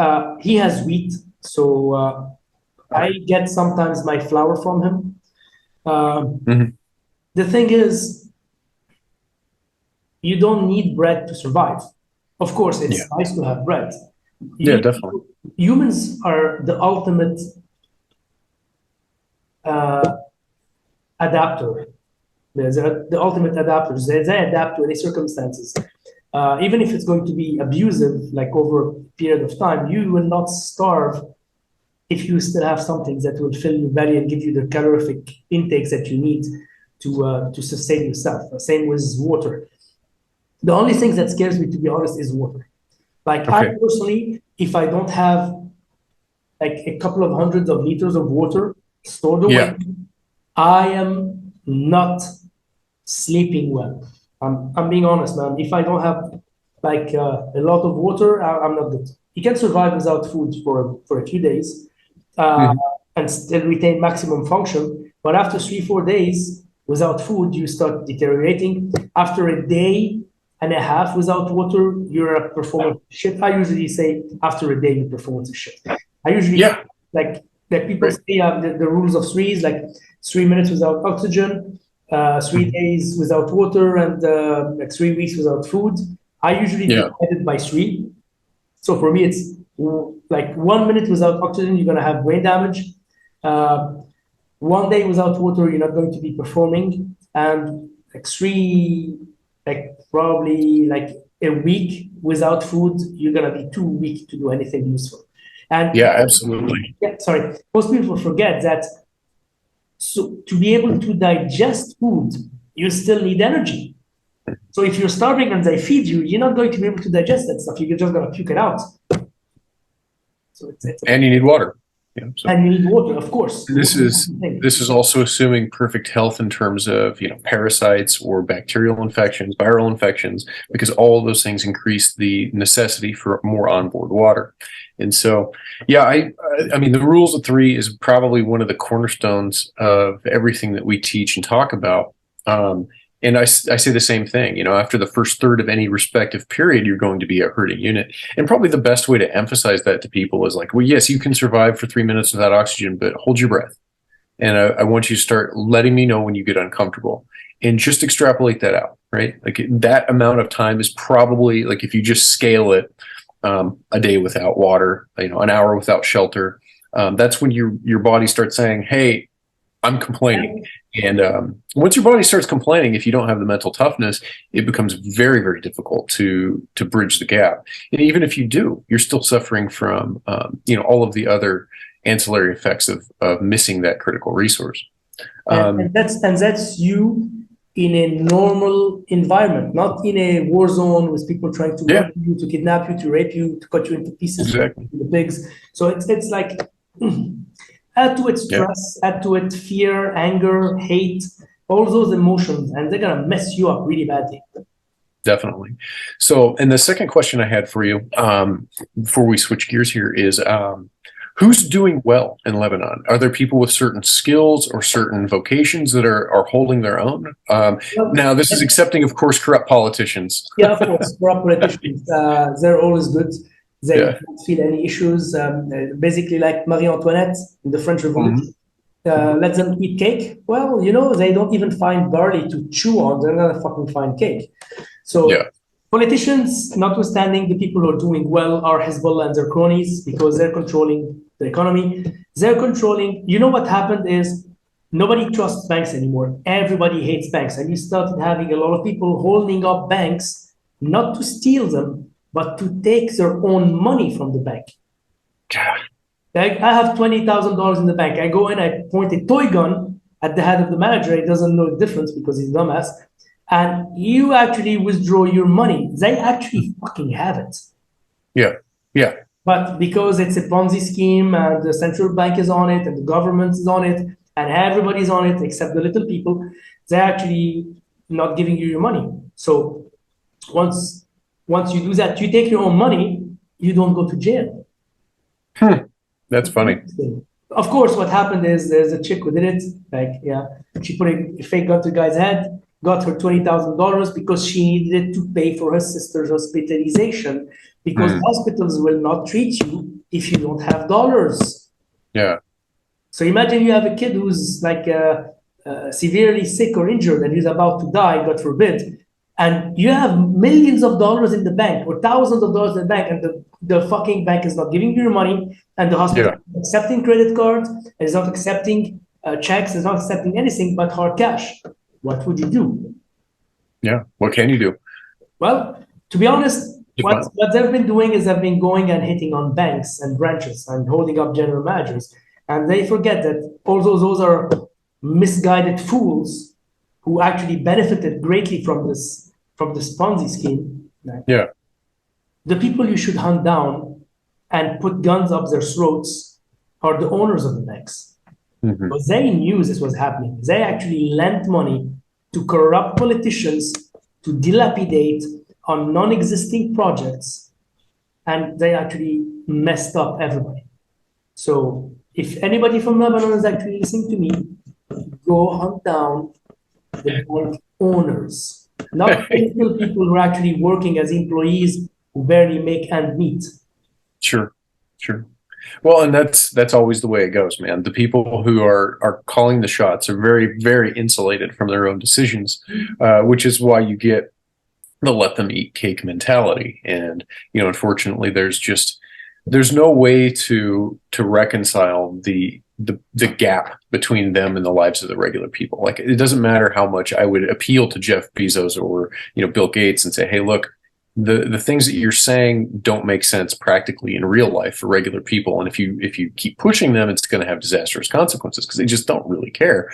he has wheat, so I get sometimes my flour from him. Um, Hmm. the thing is, you don't need bread to survive. Of course, Yeah. it's nice to have bread. Yeah, definitely. Humans are the ultimate adapter. They're the ultimate adapters. They adapt to any circumstances. Even if it's going to be abusive, like over a period of time, you will not starve if you still have something that will fill your belly and give you the calorific intakes that you need to sustain yourself. Same with water. The only thing that scares me, to be honest, is water. Like I Okay. personally, if I don't have like a couple of hundreds of liters of water stored away, Yeah. I am not sleeping well. I'm being honest, man. If I don't have like a lot of water, I'm not good. You can survive without food for a few days uh, Mhm. and still retain maximum function. But after 3 4 days without food, you start deteriorating. After a day and a half without water, your performance is shit. I usually say after a day, your performance is shit. I usually Yeah. like people Right. say the rules of threes, like 3 minutes without oxygen, 3 days without water, and like 3 weeks without food. I usually Yeah. divide it by three. So for me, it's like 1 minute without oxygen, you're gonna have brain damage. Uh, one day without water, you're not going to be performing, and like like probably like a week without food, you're gonna be too weak to do anything useful. And Yeah, absolutely. yeah, sorry, most people forget that. So to be able to digest food, you still need energy. So if you're starving and they feed you, you're not going to be able to digest that stuff. You're just gonna puke it out. So it's And you need water. Yeah. So and you need water, of course. this Water is is the thing. this is also assuming perfect health in terms of, parasites or bacterial infections, viral infections, because all of those things increase the necessity for more onboard water. And so, yeah, I mean, the rules of three is probably one of the cornerstones of everything that we teach and talk about. And I say the same thing, after the first third of any respective period, you're going to be a herding unit. And probably the best way to emphasize that to people is like, well, yes, you can survive for 3 minutes without oxygen, but hold your breath. And I want you to start letting me know when you get uncomfortable and just extrapolate that out, right? Like that amount of time is probably like if you just scale it, a day without water, an hour without shelter. That's when your body starts saying, hey, I'm complaining. And once your body starts complaining, if you don't have the mental toughness, it becomes very, very difficult to bridge the gap. And even if you do, you're still suffering from all of the other ancillary effects of missing that critical resource. And that's you in a normal environment, not in a war zone with people trying to Yeah, murder you, to kidnap you, to rape you, to cut you into pieces, exactly. the pigs. So it's like add to it Yeah, stress, add to it fear, anger, hate, all those emotions, and they're gonna mess you up really badly. definitely. So, and the second question I had for you, before we switch gears here, is who's doing well in Lebanon? Are there people with certain skills or certain vocations that are holding their own? Well, Now, this is accepting, of course, corrupt politicians. yeah, of course, corrupt politicians, they're always good. They Yeah. don't feel any issues. Basically, like Marie Antoinette in the French Hmm. Revolution. Let them eat cake. Well, they don't even find barley to chew on. They're gonna fucking find cake. So Yeah. politicians, notwithstanding the people who are doing well, are Hezbollah and their cronies because they're controlling the economy. They're controlling. You know what happened is nobody trusts banks anymore. Everybody hates banks, and you started having a lot of people holding up banks not to steal them, but to take their own money from the bank. God. Like I have $20,000 in the bank. I go in, I point a toy gun at the head of the manager. He doesn't know the difference because he's a dumbass. And you actually withdraw your money. They actually fucking have it. Yeah. Yeah. But because it's a Ponzi scheme and the central bank is on it and the government is on it and everybody's on it except the little people, they're actually not giving you your money. So once once you do that, you take your own money, you don't go to jail. Hmm. That's funny. Of course, what happened is there's a chick who did it. Like, yeah, she put a fake gun to the guy's head, got her $20,000 because she needed it to pay for her sister's hospitalization. Because Hmm. hospitals will not treat you if you don't have dollars. Yeah. So imagine you have a kid who's like severely sick or injured and he's about to die, God forbid, and you have millions of dollars in the bank or thousands of dollars in the bank, and the fucking bank is not giving you your money, and the hospital is accepting credit cards, is not accepting checks, is not accepting anything but hard cash. What would you do? Yeah. What can you do? Well, to be honest, what they've been doing is they've been going and hitting on banks and branches and holding up general managers. And they forget that although those are misguided fools who actually benefited greatly from this Ponzi scheme, Yeah. the people you should hunt down and put guns up their throats are the owners of the banks. Mm-hmm. Because they knew this was happening. They actually lent money to corrupt politicians to dilapidate on non-existing projects, and they actually messed up everybody. So if anybody from Lebanon is actually listening to me, go hunt down the bank owners, not people who are actually working as employees who barely make ends meet. Sure. Well, and that's always the way it goes, man. The people who are calling the shots are very, very insulated from their own decisions, which is why you get the let them eat cake mentality. And unfortunately, there's no way to reconcile the gap between them and the lives of the regular people. Like, it doesn't matter how much I would appeal to Jeff Bezos or Bill Gates and say, hey, look, the things that you're saying don't make sense practically in real life for regular people, and if you keep pushing them, it's going to have disastrous consequences because they just don't really care.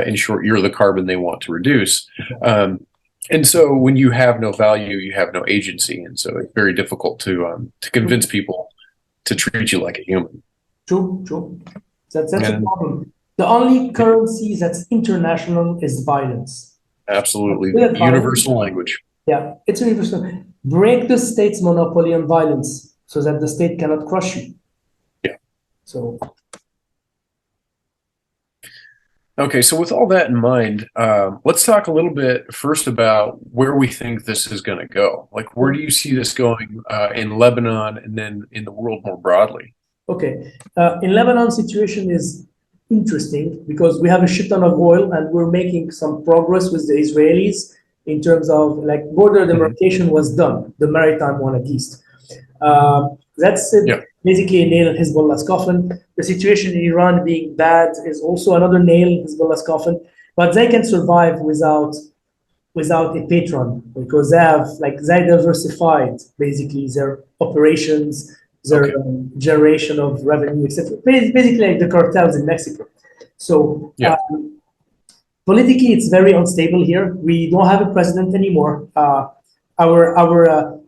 In short, you're the carbon they want to reduce. And so when you have no value, you have no agency, and so it's very difficult to convince people to treat you like a human. True. That's a problem. The only currency that's international is violence. Absolutely, universal language. Yeah, it's universal. Break the state's monopoly on violence so that the state cannot crush you. Yeah. So. Okay, so with all that in mind, let's talk a little bit first about where we think this is going to go. Like, where do you see this going in Lebanon and then in the world more broadly? Okay, in Lebanon, situation is interesting because we have a shit ton of oil and we're making some progress with the Israelis in terms of like border demarcation was done, the maritime one at least. That's basically a nail in Hezbollah's coffin. The situation in Iran being bad is also another nail in Hezbollah's coffin, but they can survive without a patron because they diversified basically their operations, their generation of revenue, etc. Basically like the cartels in Mexico. So politically, it's very unstable here. We don't have a president anymore. Our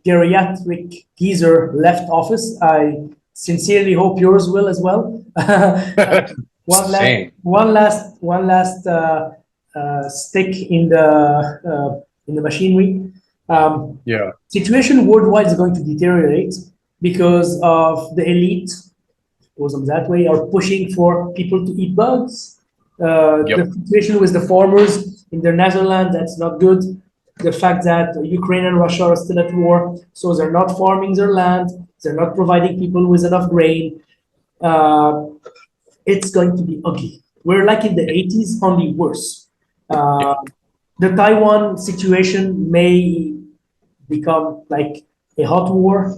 geriatric geezer left office. I sincerely hope yours will as well. One last stick in the machinery. Situation worldwide is going to deteriorate because of the elite, goes on that way, are pushing for people to eat bugs. The situation with the farmers in their Netherlands, that's not good. The fact that Ukraine and Russia are still at war, so they're not farming their land, they're not providing people with enough grain. It's going to be ugly. We're like in the 80s, only worse. The Taiwan situation may become like a hot war,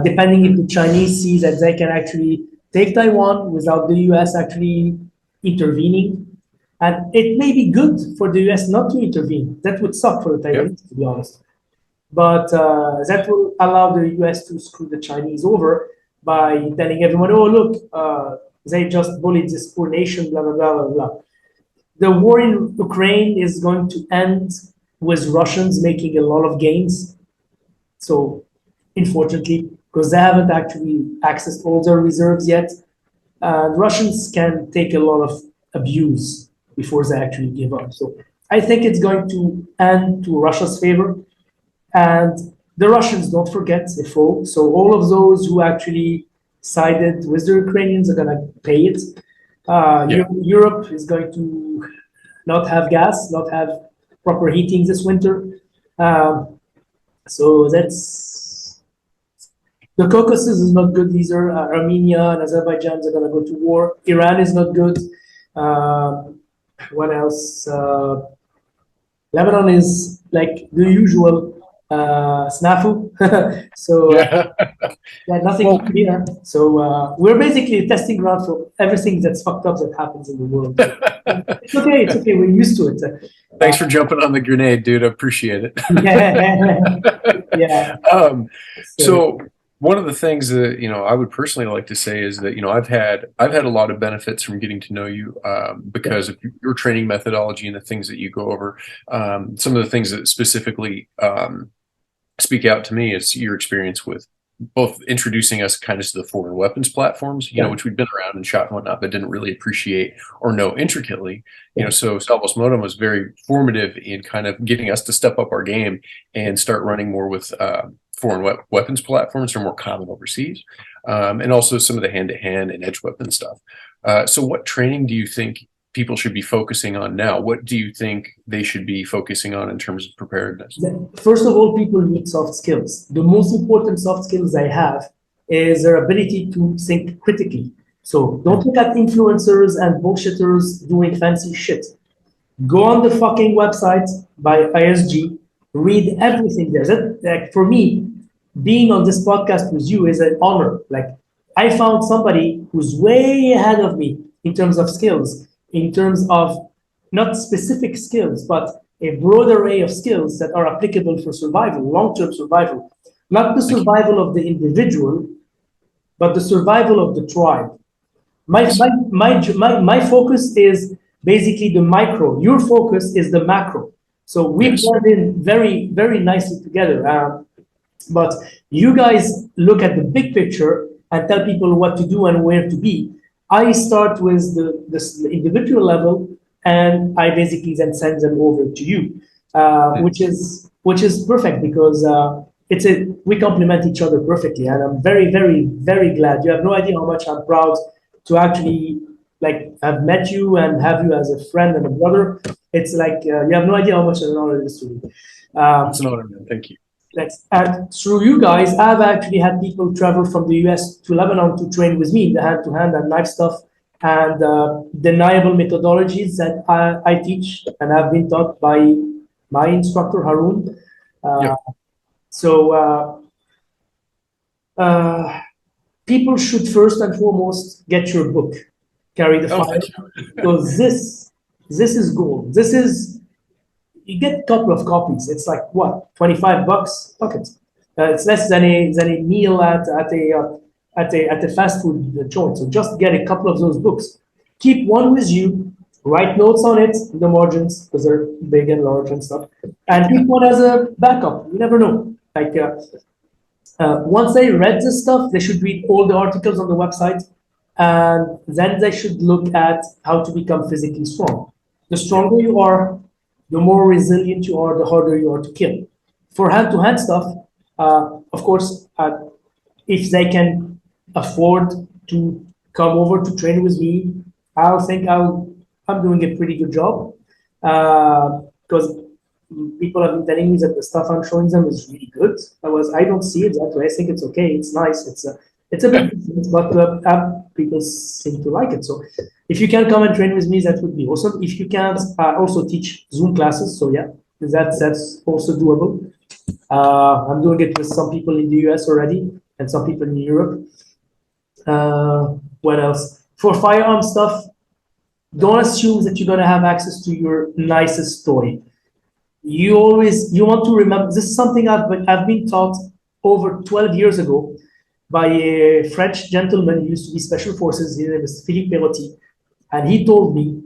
depending if the Chinese see that they can actually take Taiwan without the US actually intervening. And it may be good for the US not to intervene. That would suck for the Taiwanese, to be honest. But that will allow the US to screw the Chinese over by telling everyone, oh, look, they just bullied this poor nation, blah, blah, blah, blah, blah. The war in Ukraine is going to end with Russians making a lot of gains. So, unfortunately, because they haven't actually accessed all their reserves yet, Russians can take a lot of abuse before they actually give up. So I think it's going to end to Russia's favor. And the Russians don't forget the foe. So all of those who actually sided with the Ukrainians are going to pay it. Europe is going to not have gas, not have proper heating this winter. So that's... The Caucasus is not good either. Armenia and Azerbaijan are going to go to war. Iran is not good. What else? Lebanon is like the usual snafu. So Yeah. yeah, nothing Well, new here. So we're basically a testing ground for everything that's fucked up that happens in the world. So it's okay. It's okay. We're used to it. thanks for jumping on the grenade, dude. I appreciate it. Yeah, yeah. um, So so one of the things that I would personally like to say is that I've had a lot of benefits from getting to know you yeah, because of your training methodology and the things that you go over. Some of the things that specifically speak out to me is your experience with both introducing us kind of to the foreign weapons platforms, yeah, which we'd been around and shot and whatnot, but didn't really appreciate or know intricately. yeah. So Salvos Modum was very formative in kind of getting us to step up our game and start running more with foreign weapons platforms that are more common overseas, and also some of the hand-to-hand and edge weapon stuff. So what training do you think people should be focusing on now? What do you think they should be focusing on in terms of preparedness? First of all, people need soft skills. The most important soft skills I have is their ability to think critically. So don't look at influencers and bullshitters doing fancy shit. Go on the fucking website by ISG, read everything there. Like for me, being on this podcast with you is an honor. Like I found somebody who's way ahead of me in terms of skills, in terms of not specific skills, but a broad array of skills that are applicable for survival, long-term survival. Not the Thank you. survival of the individual, but the survival of the tribe. My, Yes. my, my focus is basically the micro. Your focus is the macro. So we've Yes. blended in very, very nicely together. But you guys look at the big picture and tell people what to do and where to be. I start with the individual level, and I basically then send them over to you, which is perfect because we complement each other perfectly, and I'm very, very, very glad. You have no idea how much I'm proud to actually like have met you and have you as a friend and a brother. It's like you have no idea how much an honor it is to me. It's an honor, man. Thank you. And through you guys, I've actually had people travel from the US to Lebanon to train with me, the hand to hand and knife stuff, and deniable methodologies that I teach and have been taught by my instructor, Haroon. Uh, Yep. so people should first and foremost get your book, Carry the Oh, Fire, thank you. because this is gold. This is you get a couple of copies. It's like what, $25 pocket. It's less than a meal at a fast food joint. So just get a couple of those books. Keep one with you. Write notes on it, the margins, because they're big and large and stuff. And keep one as a backup. You never know. Like once they read this stuff, they should read all the articles on the website, and then they should look at how to become physically strong. The stronger you are, the more resilient you are, the harder you are to kill. For hand-to-hand stuff, of course, if they can afford to come over to train with me, I'll think I'm doing a pretty good job because people have been telling me that the stuff I'm showing them is really good. I don't see it that way. I think it's okay. It's nice. It's a bit different, but people seem to like it. So if you can come and train with me, that would be awesome. If you can't, I also teach Zoom classes. So yeah, that's also doable. I'm doing it with some people in the US already and some people in Europe. What else? For firearm stuff, don't assume that you're gonna have access to your nicest toy. You want to remember, this is something I've been taught over 12 years ago by a French gentleman who used to be special forces. His name is Philippe Perotti, and he told me,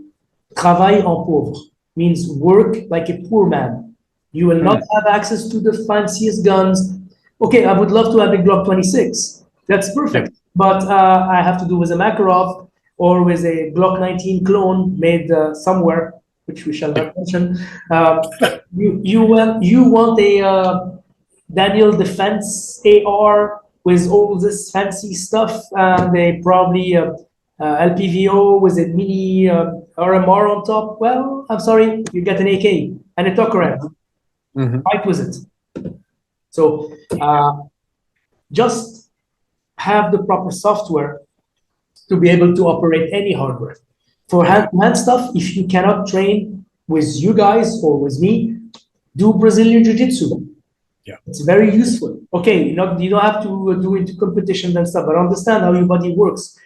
travail en pauvre means work like a poor man. You will not have access to the fanciest guns. Okay, I would love to have a Glock 26. That's Yep. perfect. But I have to do with a Makarov or with a Glock 19 clone made somewhere, which we shall not mention. You want a Daniel Defense AR with all this fancy stuff, and they probably LPVO with a mini RMR on top. Well, I'm sorry, you get an AK and a Tokarev. Hmm. Fight with it. So just have the proper software to be able to operate any hardware. For hand-to-hand stuff, if you cannot train with you guys or with me, Do Brazilian Jiu-Jitsu. Yeah. It's very useful. Okay, you don't have to do into competition and stuff, but understand how your body works,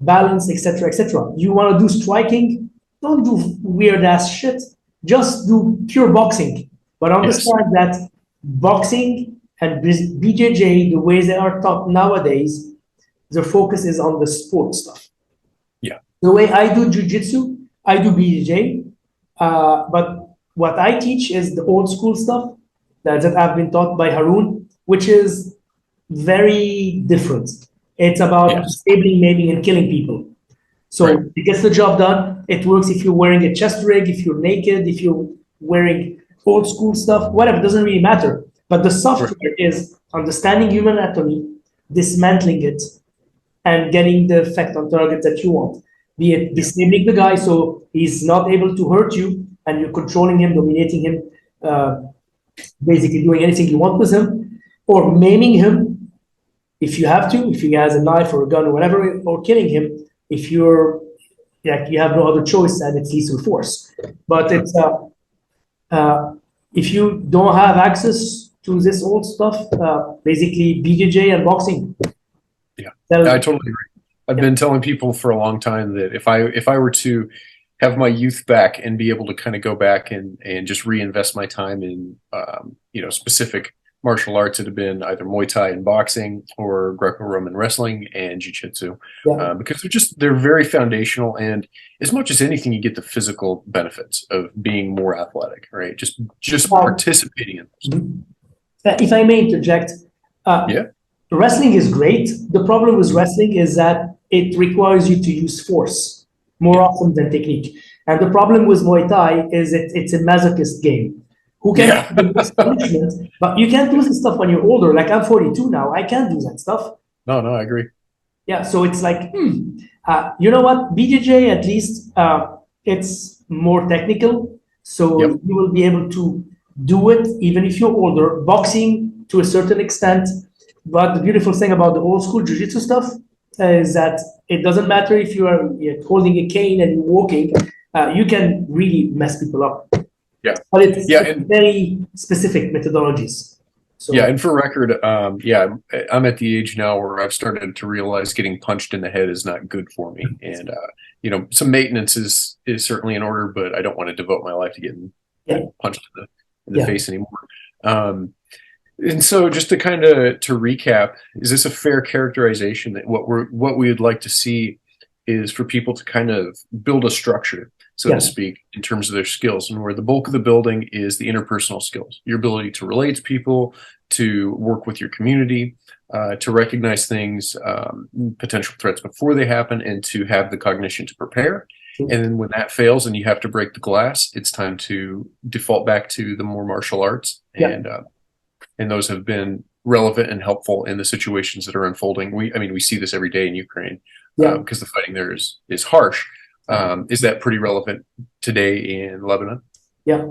balance, etc., etc. You want to do striking? Don't do weird ass shit. Just do pure boxing. But understand that boxing and BJJ, the way they are taught nowadays, their focus is on the sport stuff. Yeah. The way I do jiu-jitsu, I do BJJ, but what I teach is the old school stuff that I've been taught by Haroon, which is very different. It's about disabling, maiming, and killing people. So it gets the job done. It works if you're wearing a chest rig, if you're naked, if you're wearing old school stuff, whatever, it doesn't really matter. But the software is understanding human anatomy, dismantling it, and getting the effect on target that you want. Be it disabling the guy so he's not able to hurt you, and you're controlling him, dominating him, basically doing anything you want with him, or maiming him if you have to, if he has a knife or a gun or whatever, or killing him if you're like you have no other choice and it's lethal force. But it's if you don't have access to this old stuff, basically BJJ and boxing. Yeah, I totally agree. I've been telling people for a long time that if I were to have my youth back and be able to kind of go back and just reinvest my time in specific martial arts that have been either Muay Thai and boxing or Greco-Roman wrestling and Jiu-Jitsu, because they're very foundational, and as much as anything, you get the physical benefits of being more athletic, right? Just participating in this. If I may interject, wrestling is great. The problem with wrestling is that it requires you to use force more often than technique. And the problem with Muay Thai is it's a masochist game. Who can do this punishment, but you can't do this stuff when you're older. Like I'm 42 now, I can't do that stuff. No, I agree. Yeah, so it's like, you know what? BJJ, at least, it's more technical. So you will be able to do it even if you're older. Boxing, to a certain extent. But the beautiful thing about the old school jiu-jitsu stuff is that it doesn't matter if you're holding a cane and you're walking, you can really mess people up. Yeah. But it's very specific methodologies. So, and for record, I'm at the age now where I've started to realize getting punched in the head is not good for me. And, some maintenance is certainly in order, but I don't want to devote my life to getting punched in the face anymore. And so just to recap, is this a fair characterization that what we would like to see is for people to kind of build a structure, so to speak, in terms of their skills, and where the bulk of the building is the interpersonal skills, your ability to relate to people, to work with your community, to recognize things, potential threats before they happen, and to have the cognition to prepare. And then when that fails and you have to break the glass, it's time to default back to the more martial arts. And those have been relevant and helpful in the situations that are unfolding. We see this every day in Ukraine because the fighting there is harsh. Is that pretty relevant today in Lebanon? Yeah,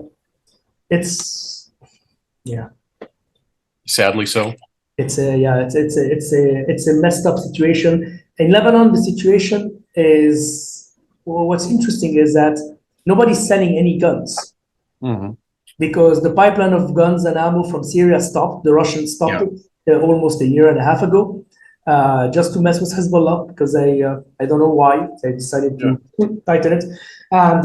sadly so. It's a messed up situation in Lebanon. The situation is, what's interesting is that nobody's selling any guns because the pipeline of guns and ammo from Syria stopped. The Russians stopped it almost a year and a half ago. Just to mess with Hezbollah, because I don't know why they decided to tighten it. And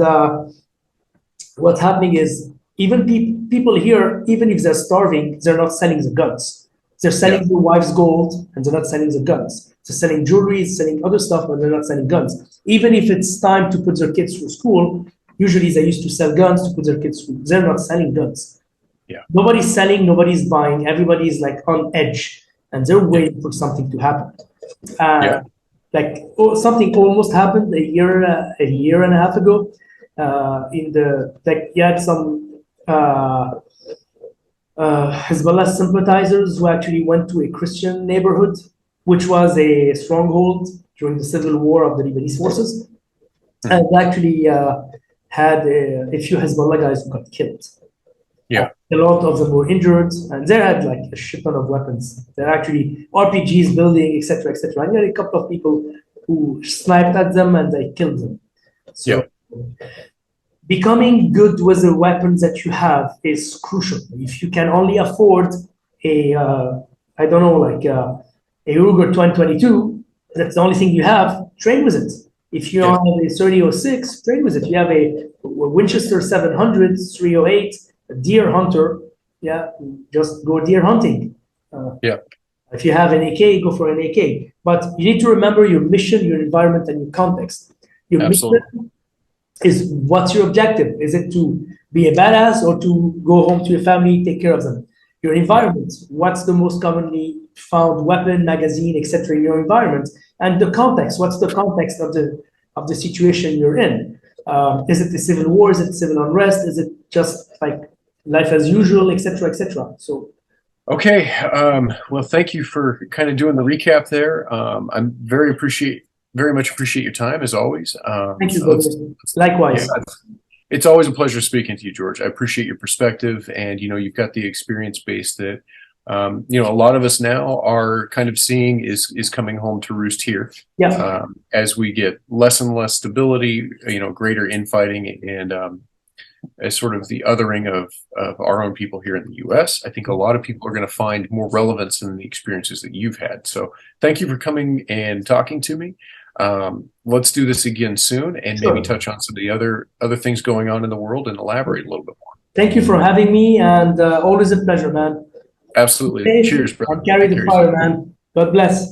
what's happening is even people here, even if they're starving, they're not selling the guns. They're selling their wife's gold, and they're not selling the guns. They're selling jewelry, selling other stuff, but they're not selling guns. Even if it's time to put their kids through school, usually they used to sell guns to put their kids through. They're not selling guns. Nobody's selling, nobody's buying. Everybody's like on edge. And they're waiting for something to happen. Something almost happened a year and a half ago. You had some Hezbollah sympathizers who actually went to a Christian neighborhood, which was a stronghold during the civil war of the Lebanese forces, and actually had a few Hezbollah guys who got killed. A lot of them were injured, and they had like a shit ton of weapons. They're actually RPGs building, etc., etc. And you had a couple of people who sniped at them and they killed them. So becoming good with the weapons that you have is crucial. If you can only afford a, I don't know, like a Ruger 2022, that's the only thing you have, train with it. If you have a 3006, train with it. You have a Winchester 700, 308, a deer hunter, yeah, just go deer hunting. If you have an AK, go for an AK. But you need to remember your mission, your environment, and your context. Your mission is what's your objective? Is it to be a badass or to go home to your family, take care of them? Your environment, what's the most commonly found weapon, magazine, etc. in your environment? And the context, what's the context of the situation you're in? Is it the civil war? Is it civil unrest? Is it just like life as usual, etc., etc.? So. Okay. Well, thank you for kind of doing the recap there. I'm very much appreciate your time as always. Thank you. Likewise. Yeah, it's always a pleasure speaking to you, George. I appreciate your perspective, and you've got the experience base that a lot of us now are kind of seeing is coming home to roost here. Yeah. As we get less and less stability, greater infighting, and as sort of the othering of our own people here in the U.S., I think a lot of people are going to find more relevance in the experiences that you've had. So thank you for coming and talking to me. Let's do this again soon, and maybe touch on some of the other things going on in the world and elaborate a little bit more. Thank you for having me, and always a pleasure, man. Absolutely. Cheers, brother. And carry the fire, man. God bless.